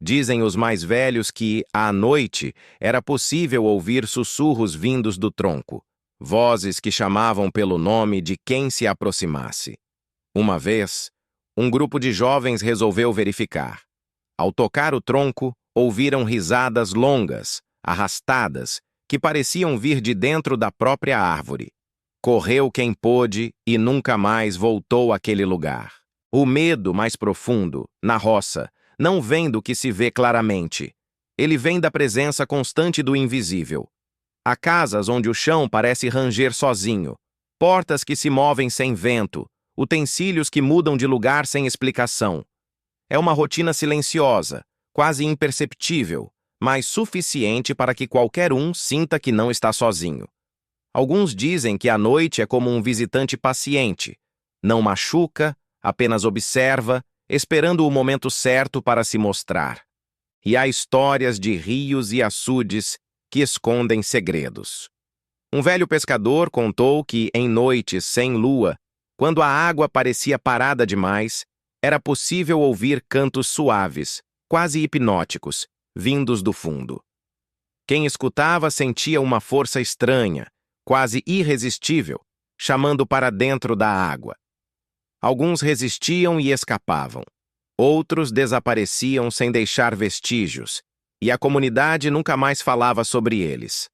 Dizem os mais velhos que, à noite, era possível ouvir sussurros vindos do tronco, vozes que chamavam pelo nome de quem se aproximasse. Uma vez, um grupo de jovens resolveu verificar. Ao tocar o tronco, ouviram risadas longas, arrastadas, que pareciam vir de dentro da própria árvore. Correu quem pôde e nunca mais voltou àquele lugar. O medo mais profundo, na roça, não vem do que se vê claramente. Ele vem da presença constante do invisível. Há casas onde o chão parece ranger sozinho, portas que se movem sem vento, utensílios que mudam de lugar sem explicação. É uma rotina silenciosa, quase imperceptível, mas suficiente para que qualquer um sinta que não está sozinho. Alguns dizem que a noite é como um visitante paciente. Não machuca, apenas observa, esperando o momento certo para se mostrar. E há histórias de rios e açudes que escondem segredos. Um velho pescador contou que, em noites sem lua, quando a água parecia parada demais, era possível ouvir cantos suaves, quase hipnóticos, vindos do fundo. Quem escutava sentia uma força estranha, quase irresistível, chamando para dentro da água. Alguns resistiam e escapavam. Outros desapareciam sem deixar vestígios, e a comunidade nunca mais falava sobre eles.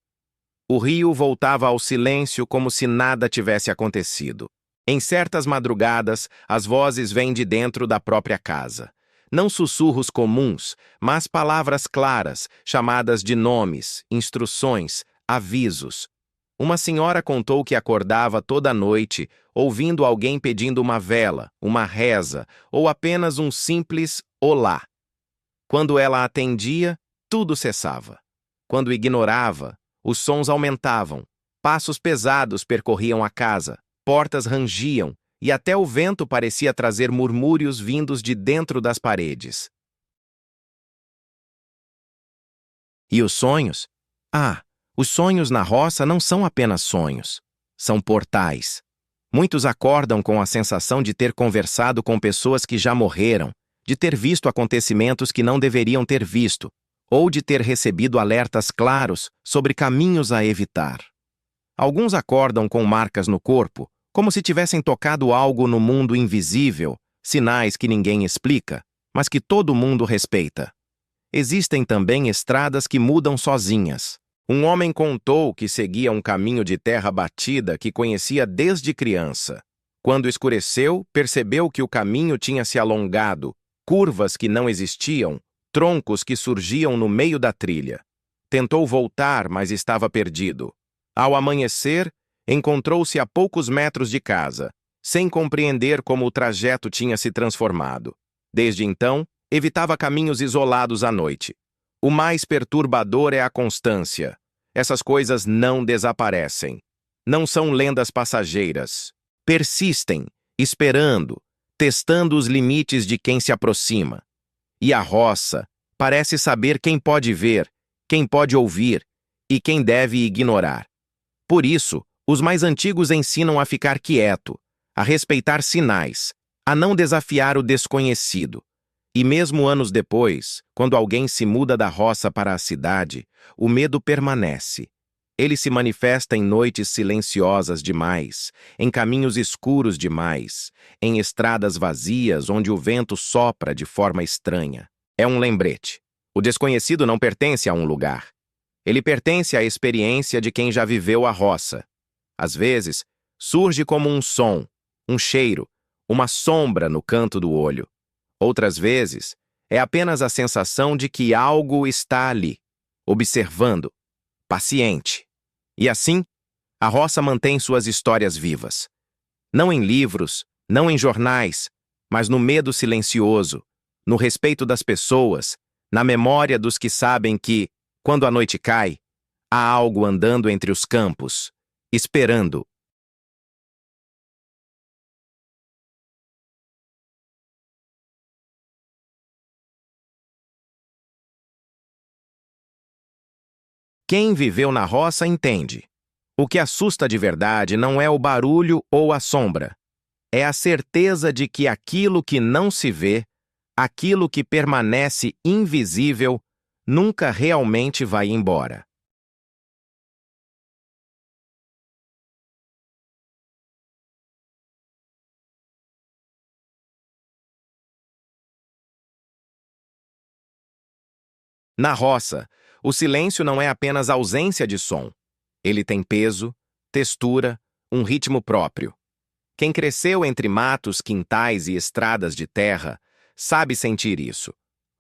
O rio voltava ao silêncio como se nada tivesse acontecido. Em certas madrugadas, as vozes vêm de dentro da própria casa. Não sussurros comuns, mas palavras claras, chamadas de nomes, instruções, avisos. Uma senhora contou que acordava toda noite, ouvindo alguém pedindo uma vela, uma reza, ou apenas um simples olá. Quando ela atendia, tudo cessava. Quando ignorava, os sons aumentavam, passos pesados percorriam a casa, portas rangiam, e até o vento parecia trazer murmúrios vindos de dentro das paredes. E os sonhos? Ah, os sonhos na roça não são apenas sonhos. São portais. Muitos acordam com a sensação de ter conversado com pessoas que já morreram, de ter visto acontecimentos que não deveriam ter visto, ou de ter recebido alertas claros sobre caminhos a evitar. Alguns acordam com marcas no corpo, como se tivessem tocado algo no mundo invisível, sinais que ninguém explica, mas que todo mundo respeita. Existem também estradas que mudam sozinhas. Um homem contou que seguia um caminho de terra batida que conhecia desde criança. Quando escureceu, percebeu que o caminho tinha se alongado, curvas que não existiam, troncos que surgiam no meio da trilha. Tentou voltar, mas estava perdido. Ao amanhecer, encontrou-se a poucos metros de casa, sem compreender como o trajeto tinha se transformado. Desde então, evitava caminhos isolados à noite. O mais perturbador é a constância. Essas coisas não desaparecem. Não são lendas passageiras. Persistem, esperando, testando os limites de quem se aproxima. E a roça parece saber quem pode ver, quem pode ouvir e quem deve ignorar. Por isso, os mais antigos ensinam a ficar quieto, a respeitar sinais, a não desafiar o desconhecido. E mesmo anos depois, quando alguém se muda da roça para a cidade, o medo permanece. Ele se manifesta em noites silenciosas demais, em caminhos escuros demais, em estradas vazias onde o vento sopra de forma estranha. É um lembrete. O desconhecido não pertence a um lugar. Ele pertence à experiência de quem já viveu a roça. Às vezes, surge como um som, um cheiro, uma sombra no canto do olho. Outras vezes, é apenas a sensação de que algo está ali, observando, paciente. E assim, a roça mantém suas histórias vivas. Não em livros, não em jornais, mas no medo silencioso, no respeito das pessoas, na memória dos que sabem que, quando a noite cai, há algo andando entre os campos, esperando. Quem viveu na roça entende. O que assusta de verdade não é o barulho ou a sombra. É a certeza de que aquilo que não se vê, aquilo que permanece invisível, nunca realmente vai embora. Na roça, o silêncio não é apenas ausência de som. Ele tem peso, textura, um ritmo próprio. Quem cresceu entre matos, quintais e estradas de terra sabe sentir isso.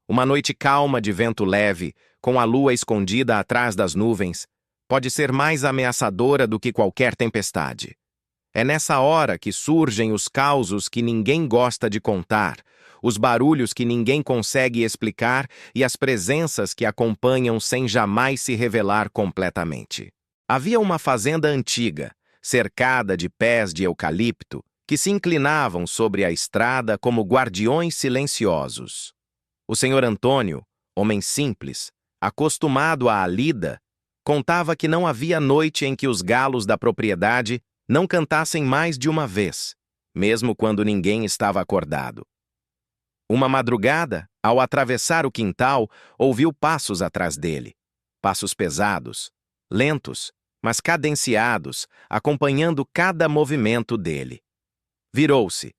Uma noite calma de vento leve, com a lua escondida atrás das nuvens, pode ser mais ameaçadora do que qualquer tempestade. É nessa hora que surgem os causos que ninguém gosta de contar, os barulhos que ninguém consegue explicar e as presenças que acompanham sem jamais se revelar completamente. Havia uma fazenda antiga, cercada de pés de eucalipto, que se inclinavam sobre a estrada como guardiões silenciosos. O senhor Antônio, homem simples, acostumado à lida, contava que não havia noite em que os galos da propriedade não cantassem mais de uma vez, mesmo quando ninguém estava acordado. Uma madrugada, ao atravessar o quintal, ouviu passos atrás dele. Passos pesados, lentos, mas cadenciados, acompanhando cada movimento dele. Virou-se,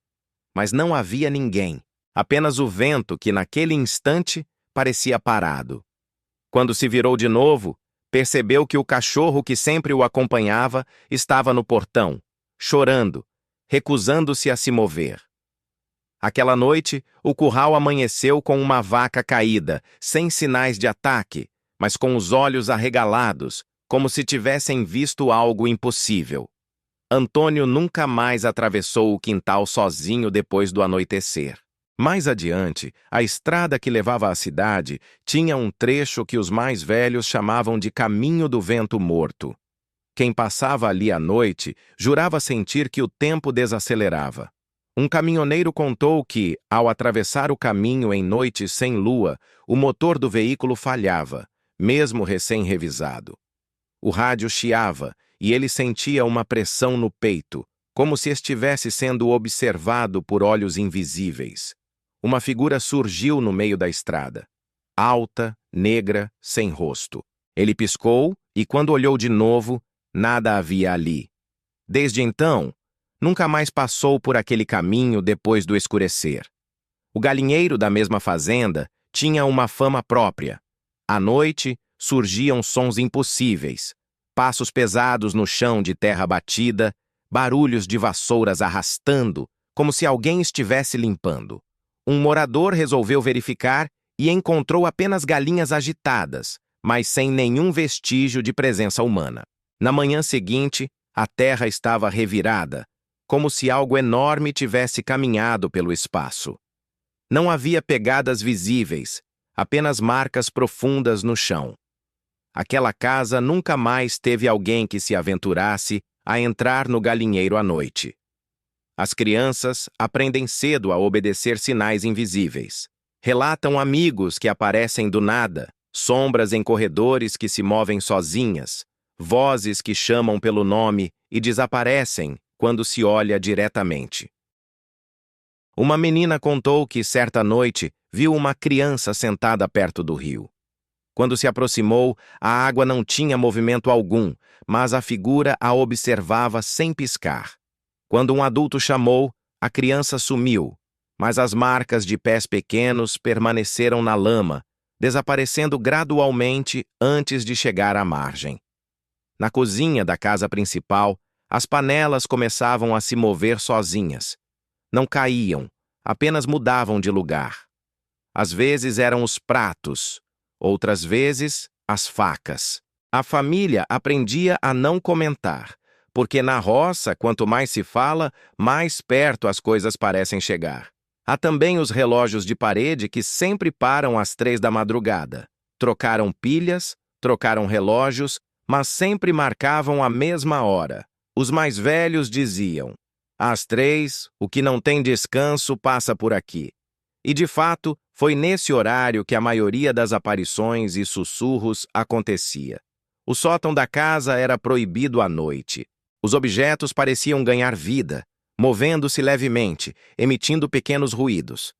mas não havia ninguém, apenas o vento que naquele instante parecia parado. Quando se virou de novo, percebeu que o cachorro que sempre o acompanhava estava no portão, chorando, recusando-se a se mover. Aquela noite, o curral amanheceu com uma vaca caída, sem sinais de ataque, mas com os olhos arregalados, como se tivessem visto algo impossível. Antônio nunca mais atravessou o quintal sozinho depois do anoitecer. Mais adiante, a estrada que levava à cidade tinha um trecho que os mais velhos chamavam de Caminho do Vento Morto. Quem passava ali à noite jurava sentir que o tempo desacelerava. Um caminhoneiro contou que, ao atravessar o caminho em noites sem lua, o motor do veículo falhava, mesmo recém-revisado. O rádio chiava e ele sentia uma pressão no peito, como se estivesse sendo observado por olhos invisíveis. Uma figura surgiu no meio da estrada. Alta, negra, sem rosto. Ele piscou e, quando olhou de novo, nada havia ali. Desde então, nunca mais passou por aquele caminho depois do escurecer. O galinheiro da mesma fazenda tinha uma fama própria. À noite, surgiam sons impossíveis, passos pesados no chão de terra batida, barulhos de vassouras arrastando, como se alguém estivesse limpando. Um morador resolveu verificar e encontrou apenas galinhas agitadas, mas sem nenhum vestígio de presença humana. Na manhã seguinte, a terra estava revirada, como se algo enorme tivesse caminhado pelo espaço. Não havia pegadas visíveis, apenas marcas profundas no chão. Aquela casa nunca mais teve alguém que se aventurasse a entrar no galinheiro à noite. As crianças aprendem cedo a obedecer sinais invisíveis. Relatam amigos que aparecem do nada, sombras em corredores que se movem sozinhas, vozes que chamam pelo nome e desaparecem quando se olha diretamente. Uma menina contou que, certa noite, viu uma criança sentada perto do rio. Quando se aproximou, a água não tinha movimento algum, mas a figura a observava sem piscar. Quando um adulto chamou, a criança sumiu, mas as marcas de pés pequenos permaneceram na lama, desaparecendo gradualmente antes de chegar à margem. Na cozinha da casa principal, as panelas começavam a se mover sozinhas. Não caíam, apenas mudavam de lugar. Às vezes eram os pratos, outras vezes as facas. A família aprendia a não comentar, porque na roça, quanto mais se fala, mais perto as coisas parecem chegar. Há também os relógios de parede que sempre param às 3 da madrugada. Trocaram pilhas, trocaram relógios, mas sempre marcavam a mesma hora. Os mais velhos diziam: às 3, o que não tem descanso passa por aqui. E, de fato, foi nesse horário que a maioria das aparições e sussurros acontecia. O sótão da casa era proibido à noite. Os objetos pareciam ganhar vida, movendo-se levemente, emitindo pequenos ruídos.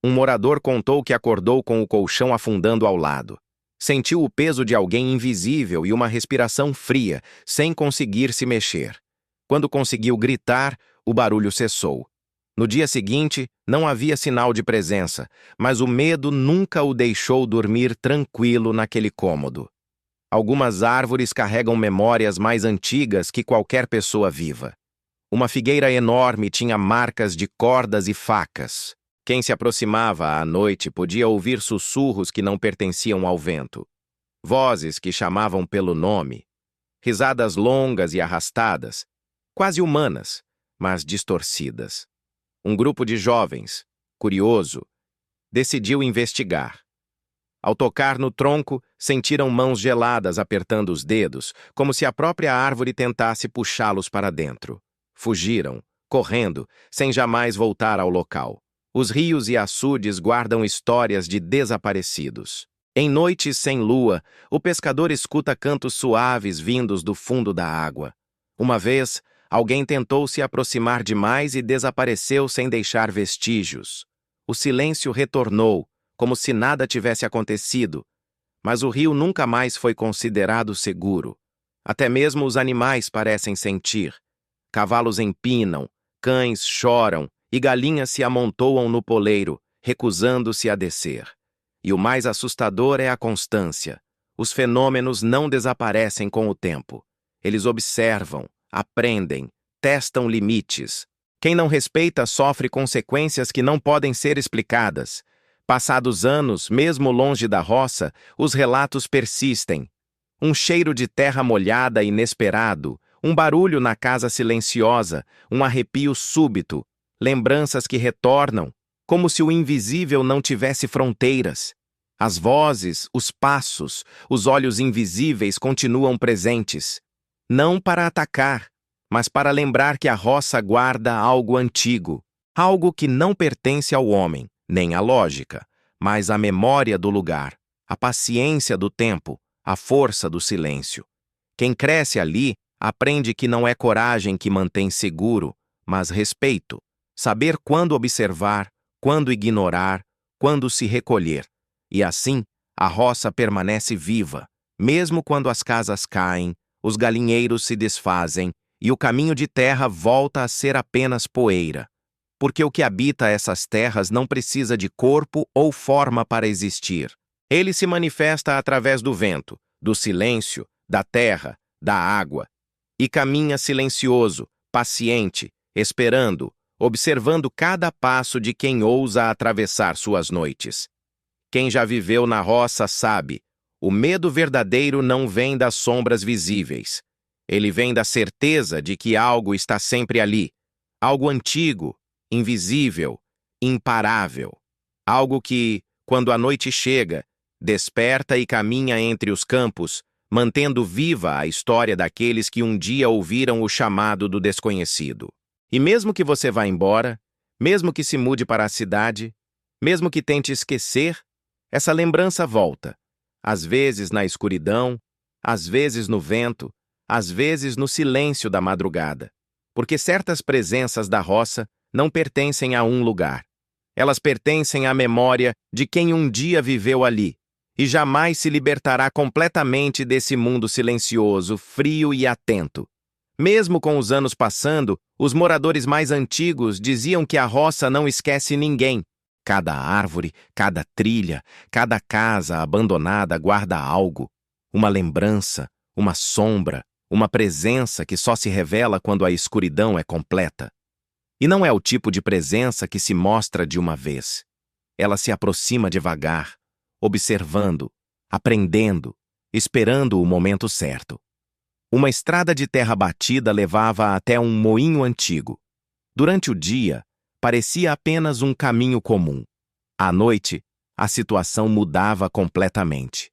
Um morador contou que acordou com o colchão afundando ao lado. Sentiu o peso de alguém invisível e uma respiração fria, sem conseguir se mexer. Quando conseguiu gritar, o barulho cessou. No dia seguinte, não havia sinal de presença, mas o medo nunca o deixou dormir tranquilo naquele cômodo. Algumas árvores carregam memórias mais antigas que qualquer pessoa viva. Uma figueira enorme tinha marcas de cordas e facas. Quem se aproximava à noite podia ouvir sussurros que não pertenciam ao vento. Vozes que chamavam pelo nome. Risadas longas e arrastadas, quase humanas, mas distorcidas. Um grupo de jovens, curioso, decidiu investigar. Ao tocar no tronco, sentiram mãos geladas apertando os dedos, como se a própria árvore tentasse puxá-los para dentro. Fugiram, correndo, sem jamais voltar ao local. Os rios e açudes guardam histórias de desaparecidos. Em noites sem lua, o pescador escuta cantos suaves vindos do fundo da água. Uma vez, alguém tentou se aproximar demais e desapareceu sem deixar vestígios. O silêncio retornou, como se nada tivesse acontecido, mas o rio nunca mais foi considerado seguro. Até mesmo os animais parecem sentir. Cavalos empinam, cães choram e galinhas se amontoam no poleiro, recusando-se a descer. E o mais assustador é a constância. Os fenômenos não desaparecem com o tempo. Eles observam, aprendem, testam limites. Quem não respeita sofre consequências que não podem ser explicadas. Passados anos, mesmo longe da roça, os relatos persistem. Um cheiro de terra molhada inesperado, um barulho na casa silenciosa, um arrepio súbito, lembranças que retornam, como se o invisível não tivesse fronteiras. As vozes, os passos, os olhos invisíveis continuam presentes. Não para atacar, mas para lembrar que a roça guarda algo antigo, algo que não pertence ao homem, nem à lógica, mas à memória do lugar, à paciência do tempo, à força do silêncio. Quem cresce ali aprende que não é coragem que mantém seguro, mas respeito. Saber quando observar, quando ignorar, quando se recolher. E assim, a roça permanece viva, mesmo quando as casas caem, os galinheiros se desfazem e o caminho de terra volta a ser apenas poeira. Porque o que habita essas terras não precisa de corpo ou forma para existir. Ele se manifesta através do vento, do silêncio, da terra, da água, e caminha silencioso, paciente, esperando, observando cada passo de quem ousa atravessar suas noites. Quem já viveu na roça sabe, o medo verdadeiro não vem das sombras visíveis. Ele vem da certeza de que algo está sempre ali, algo antigo, invisível, imparável. Algo que, quando a noite chega, desperta e caminha entre os campos, mantendo viva a história daqueles que um dia ouviram o chamado do desconhecido. E mesmo que você vá embora, mesmo que se mude para a cidade, mesmo que tente esquecer, essa lembrança volta, às vezes na escuridão, às vezes no vento, às vezes no silêncio da madrugada, porque certas presenças da roça não pertencem a um lugar. Elas pertencem à memória de quem um dia viveu ali e jamais se libertará completamente desse mundo silencioso, frio e atento. Mesmo com os anos passando, os moradores mais antigos diziam que a roça não esquece ninguém. Cada árvore, cada trilha, cada casa abandonada guarda algo, uma lembrança, uma sombra, uma presença que só se revela quando a escuridão é completa. E não é o tipo de presença que se mostra de uma vez. Ela se aproxima devagar, observando, aprendendo, esperando o momento certo. Uma estrada de terra batida levava até um moinho antigo. Durante o dia, parecia apenas um caminho comum. À noite, a situação mudava completamente.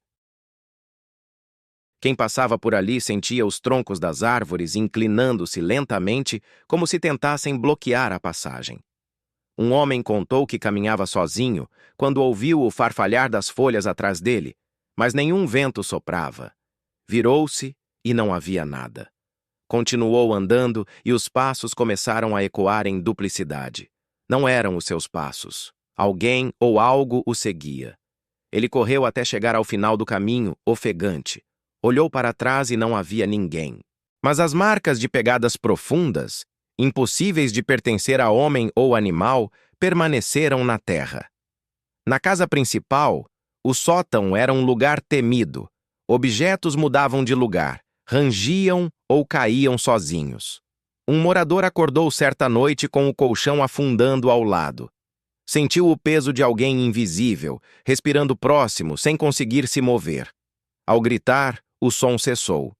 Quem passava por ali sentia os troncos das árvores inclinando-se lentamente, como se tentassem bloquear a passagem. Um homem contou que caminhava sozinho quando ouviu o farfalhar das folhas atrás dele, mas nenhum vento soprava. Virou-se e não havia nada. Continuou andando e os passos começaram a ecoar em duplicidade. Não eram os seus passos. Alguém ou algo o seguia. Ele correu até chegar ao final do caminho, ofegante. Olhou para trás e não havia ninguém. Mas as marcas de pegadas profundas, impossíveis de pertencer a homem ou animal, permaneceram na terra. Na casa principal, o sótão era um lugar temido. Objetos mudavam de lugar, rangiam ou caíam sozinhos. Um morador acordou certa noite com o colchão afundando ao lado. Sentiu o peso de alguém invisível, respirando próximo, sem conseguir se mover. Ao gritar, o som cessou.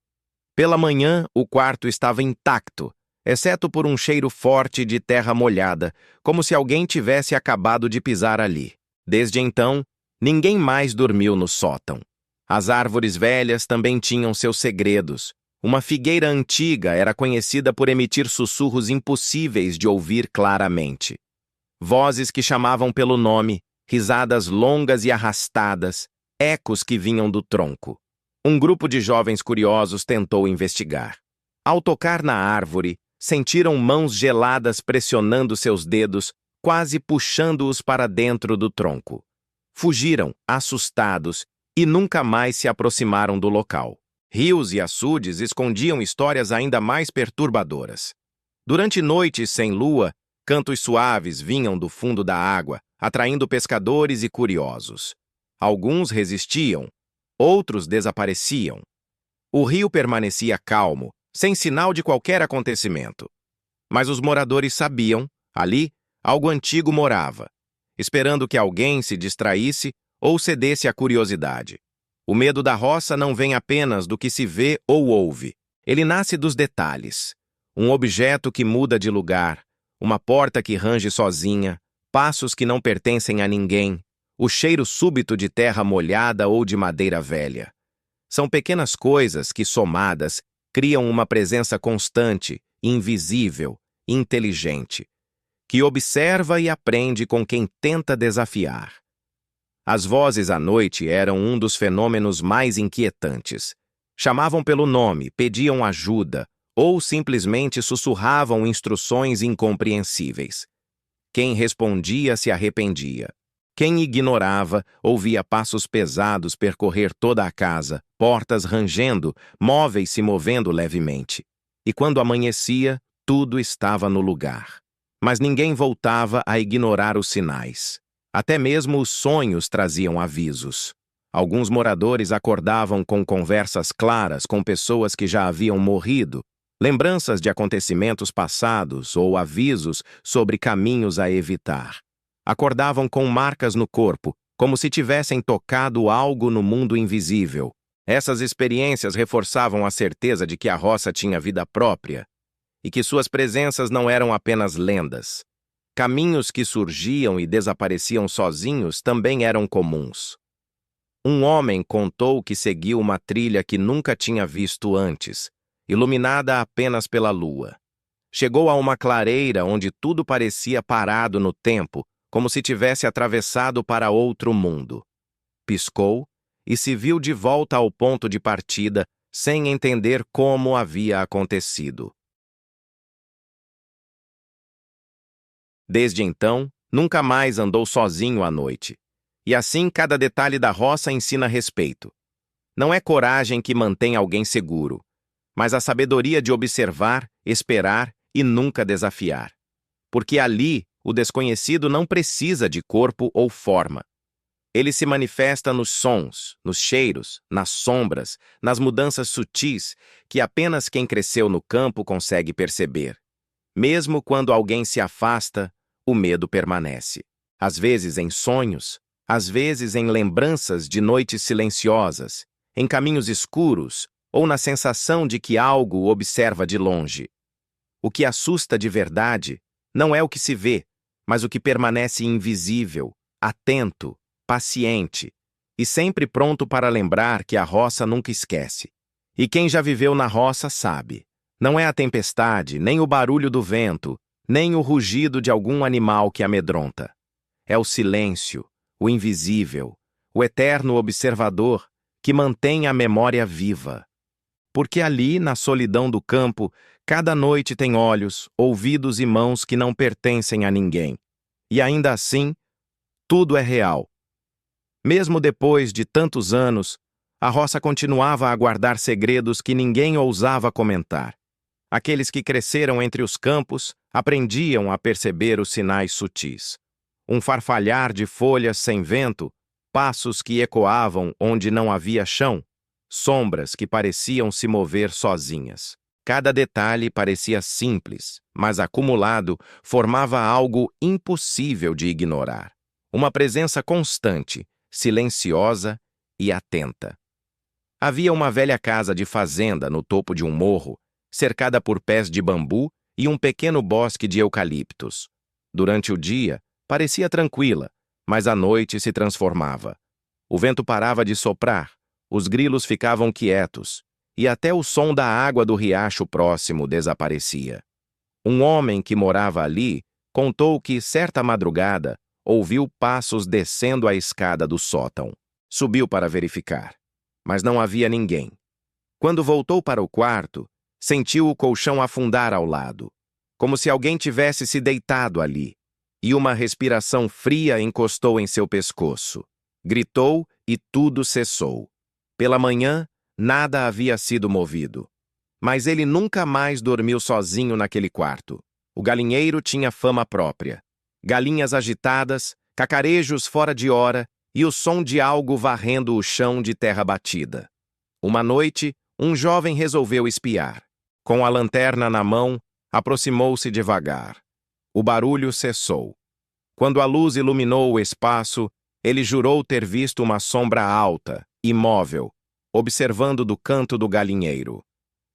Pela manhã, o quarto estava intacto, exceto por um cheiro forte de terra molhada, como se alguém tivesse acabado de pisar ali. Desde então, ninguém mais dormiu no sótão. As árvores velhas também tinham seus segredos. Uma figueira antiga era conhecida por emitir sussurros impossíveis de ouvir claramente. Vozes que chamavam pelo nome, risadas longas e arrastadas, ecos que vinham do tronco. Um grupo de jovens curiosos tentou investigar. Ao tocar na árvore, sentiram mãos geladas pressionando seus dedos, quase puxando-os para dentro do tronco. Fugiram, assustados, e nunca mais se aproximaram do local. Rios e açudes escondiam histórias ainda mais perturbadoras. Durante noites sem lua, cantos suaves vinham do fundo da água, atraindo pescadores e curiosos. Alguns resistiam, outros desapareciam. O rio permanecia calmo, sem sinal de qualquer acontecimento. Mas os moradores sabiam, ali, algo antigo morava, esperando que alguém se distraísse ou cedesse à curiosidade. O medo da roça não vem apenas do que se vê ou ouve. Ele nasce dos detalhes. Um objeto que muda de lugar, uma porta que range sozinha, passos que não pertencem a ninguém, o cheiro súbito de terra molhada ou de madeira velha. São pequenas coisas que, somadas, criam uma presença constante, invisível, inteligente, que observa e aprende com quem tenta desafiar. As vozes à noite eram um dos fenômenos mais inquietantes. Chamavam pelo nome, pediam ajuda, ou simplesmente sussurravam instruções incompreensíveis. Quem respondia se arrependia. Quem ignorava ouvia passos pesados percorrer toda a casa, portas rangendo, móveis se movendo levemente. E quando amanhecia, tudo estava no lugar. Mas ninguém voltava a ignorar os sinais. Até mesmo os sonhos traziam avisos. Alguns moradores acordavam com conversas claras com pessoas que já haviam morrido, lembranças de acontecimentos passados ou avisos sobre caminhos a evitar. Acordavam com marcas no corpo, como se tivessem tocado algo no mundo invisível. Essas experiências reforçavam a certeza de que a roça tinha vida própria e que suas presenças não eram apenas lendas. Caminhos que surgiam e desapareciam sozinhos também eram comuns. Um homem contou que seguiu uma trilha que nunca tinha visto antes, iluminada apenas pela lua. Chegou a uma clareira onde tudo parecia parado no tempo, como se tivesse atravessado para outro mundo. Piscou e se viu de volta ao ponto de partida, sem entender como havia acontecido. Desde então, nunca mais andou sozinho à noite. E assim cada detalhe da roça ensina respeito. Não é coragem que mantém alguém seguro, mas a sabedoria de observar, esperar e nunca desafiar. Porque ali, o desconhecido não precisa de corpo ou forma. Ele se manifesta nos sons, nos cheiros, nas sombras, nas mudanças sutis que apenas quem cresceu no campo consegue perceber. Mesmo quando alguém se afasta, o medo permanece. Às vezes em sonhos, às vezes em lembranças de noites silenciosas, em caminhos escuros ou na sensação de que algo observa de longe. O que assusta de verdade não é o que se vê, mas o que permanece invisível, atento, paciente e sempre pronto para lembrar que a roça nunca esquece. E quem já viveu na roça sabe. Não é a tempestade, nem o barulho do vento, nem o rugido de algum animal que amedronta. É o silêncio, o invisível, o eterno observador que mantém a memória viva. Porque ali, na solidão do campo, cada noite tem olhos, ouvidos e mãos que não pertencem a ninguém. E ainda assim, tudo é real. Mesmo depois de tantos anos, a roça continuava a guardar segredos que ninguém ousava comentar. Aqueles que cresceram entre os campos aprendiam a perceber os sinais sutis. Um farfalhar de folhas sem vento, passos que ecoavam onde não havia chão, sombras que pareciam se mover sozinhas. Cada detalhe parecia simples, mas acumulado formava algo impossível de ignorar. Uma presença constante, silenciosa e atenta. Havia uma velha casa de fazenda no topo de um morro, cercada por pés de bambu e um pequeno bosque de eucaliptos. Durante o dia, parecia tranquila, mas à noite se transformava. O vento parava de soprar, os grilos ficavam quietos, e até o som da água do riacho próximo desaparecia. Um homem que morava ali contou que, certa madrugada, ouviu passos descendo a escada do sótão. Subiu para verificar, mas não havia ninguém. Quando voltou para o quarto, sentiu o colchão afundar ao lado, como se alguém tivesse se deitado ali, e uma respiração fria encostou em seu pescoço. Gritou e tudo cessou. Pela manhã, nada havia sido movido. Mas ele nunca mais dormiu sozinho naquele quarto. O galinheiro tinha fama própria. Galinhas agitadas, cacarejos fora de hora e o som de algo varrendo o chão de terra batida. Uma noite, um jovem resolveu espiar. Com a lanterna na mão, aproximou-se devagar. O barulho cessou. Quando a luz iluminou o espaço, ele jurou ter visto uma sombra alta, imóvel, observando do canto do galinheiro.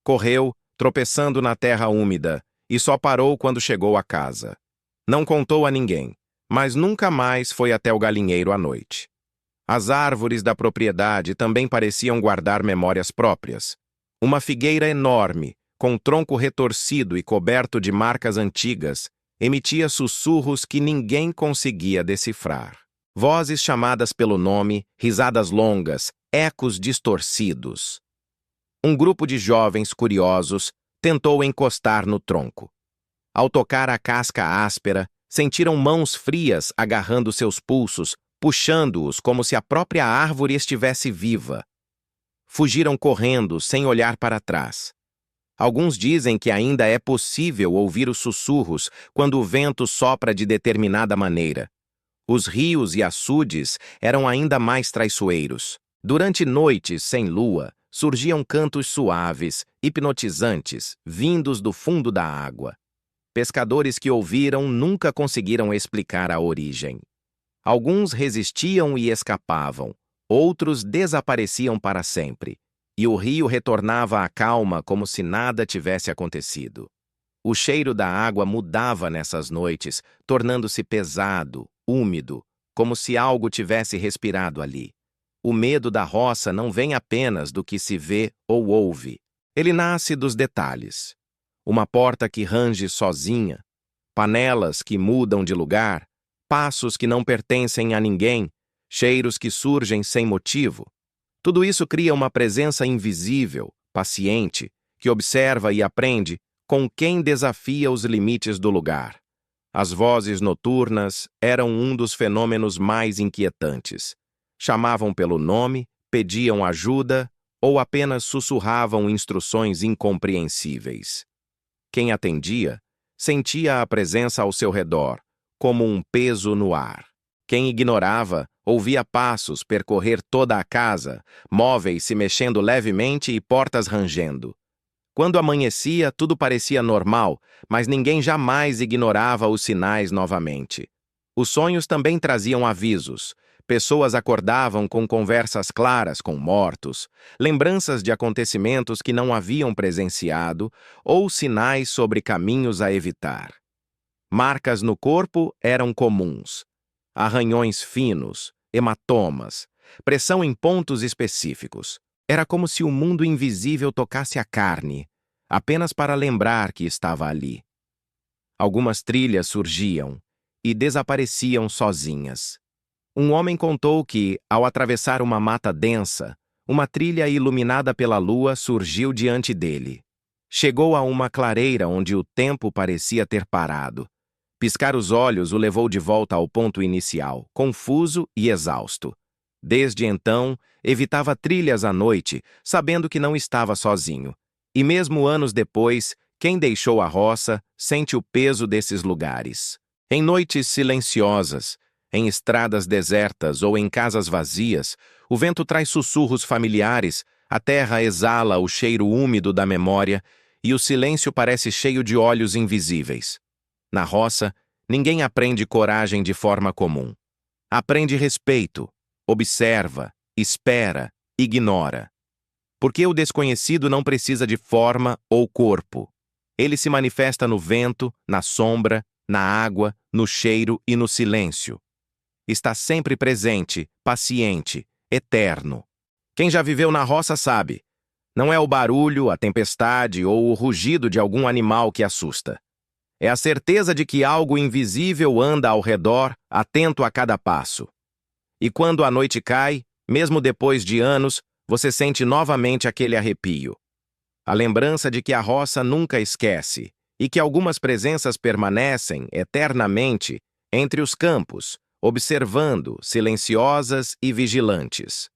Correu, tropeçando na terra úmida, e só parou quando chegou à casa. Não contou a ninguém, mas nunca mais foi até o galinheiro à noite. As árvores da propriedade também pareciam guardar memórias próprias. Uma figueira enorme, com tronco retorcido e coberto de marcas antigas, emitia sussurros que ninguém conseguia decifrar. Vozes chamadas pelo nome, risadas longas, ecos distorcidos. Um grupo de jovens curiosos tentou encostar no tronco. Ao tocar a casca áspera, sentiram mãos frias agarrando seus pulsos, puxando-os como se a própria árvore estivesse viva. Fugiram correndo, sem olhar para trás. Alguns dizem que ainda é possível ouvir os sussurros quando o vento sopra de determinada maneira. Os rios e açudes eram ainda mais traiçoeiros. Durante noites sem lua, surgiam cantos suaves, hipnotizantes, vindos do fundo da água. Pescadores que ouviram nunca conseguiram explicar a origem. Alguns resistiam e escapavam, outros desapareciam para sempre, e o rio retornava à calma como se nada tivesse acontecido. O cheiro da água mudava nessas noites, tornando-se pesado, úmido, como se algo tivesse respirado ali. O medo da roça não vem apenas do que se vê ou ouve. Ele nasce dos detalhes. Uma porta que range sozinha, panelas que mudam de lugar, passos que não pertencem a ninguém, cheiros que surgem sem motivo. Tudo isso cria uma presença invisível, paciente, que observa e aprende com quem desafia os limites do lugar. As vozes noturnas eram um dos fenômenos mais inquietantes. Chamavam pelo nome, pediam ajuda ou apenas sussurravam instruções incompreensíveis. Quem atendia sentia a presença ao seu redor, como um peso no ar. Quem ignorava ouvia passos percorrer toda a casa, móveis se mexendo levemente e portas rangendo. Quando amanhecia, tudo parecia normal, mas ninguém jamais ignorava os sinais novamente. Os sonhos também traziam avisos. Pessoas acordavam com conversas claras com mortos, lembranças de acontecimentos que não haviam presenciado ou sinais sobre caminhos a evitar. Marcas no corpo eram comuns. Arranhões finos, hematomas, pressão em pontos específicos. Era como se o mundo invisível tocasse a carne, apenas para lembrar que estava ali. Algumas trilhas surgiam e desapareciam sozinhas. Um homem contou que, ao atravessar uma mata densa, uma trilha iluminada pela lua surgiu diante dele. Chegou a uma clareira onde o tempo parecia ter parado. Piscar os olhos o levou de volta ao ponto inicial, confuso e exausto. Desde então, evitava trilhas à noite, sabendo que não estava sozinho. E mesmo anos depois, quem deixou a roça sente o peso desses lugares. Em noites silenciosas, em estradas desertas ou em casas vazias, o vento traz sussurros familiares, a terra exala o cheiro úmido da memória e o silêncio parece cheio de olhos invisíveis. Na roça, ninguém aprende coragem de forma comum. Aprende respeito, observa, espera, ignora. Porque o desconhecido não precisa de forma ou corpo. Ele se manifesta no vento, na sombra, na água, no cheiro e no silêncio. Está sempre presente, paciente, eterno. Quem já viveu na roça sabe. Não é o barulho, a tempestade ou o rugido de algum animal que assusta. É a certeza de que algo invisível anda ao redor, atento a cada passo. E quando a noite cai, mesmo depois de anos, você sente novamente aquele arrepio. A lembrança de que a roça nunca esquece e que algumas presenças permanecem eternamente entre os campos, observando, silenciosas e vigilantes.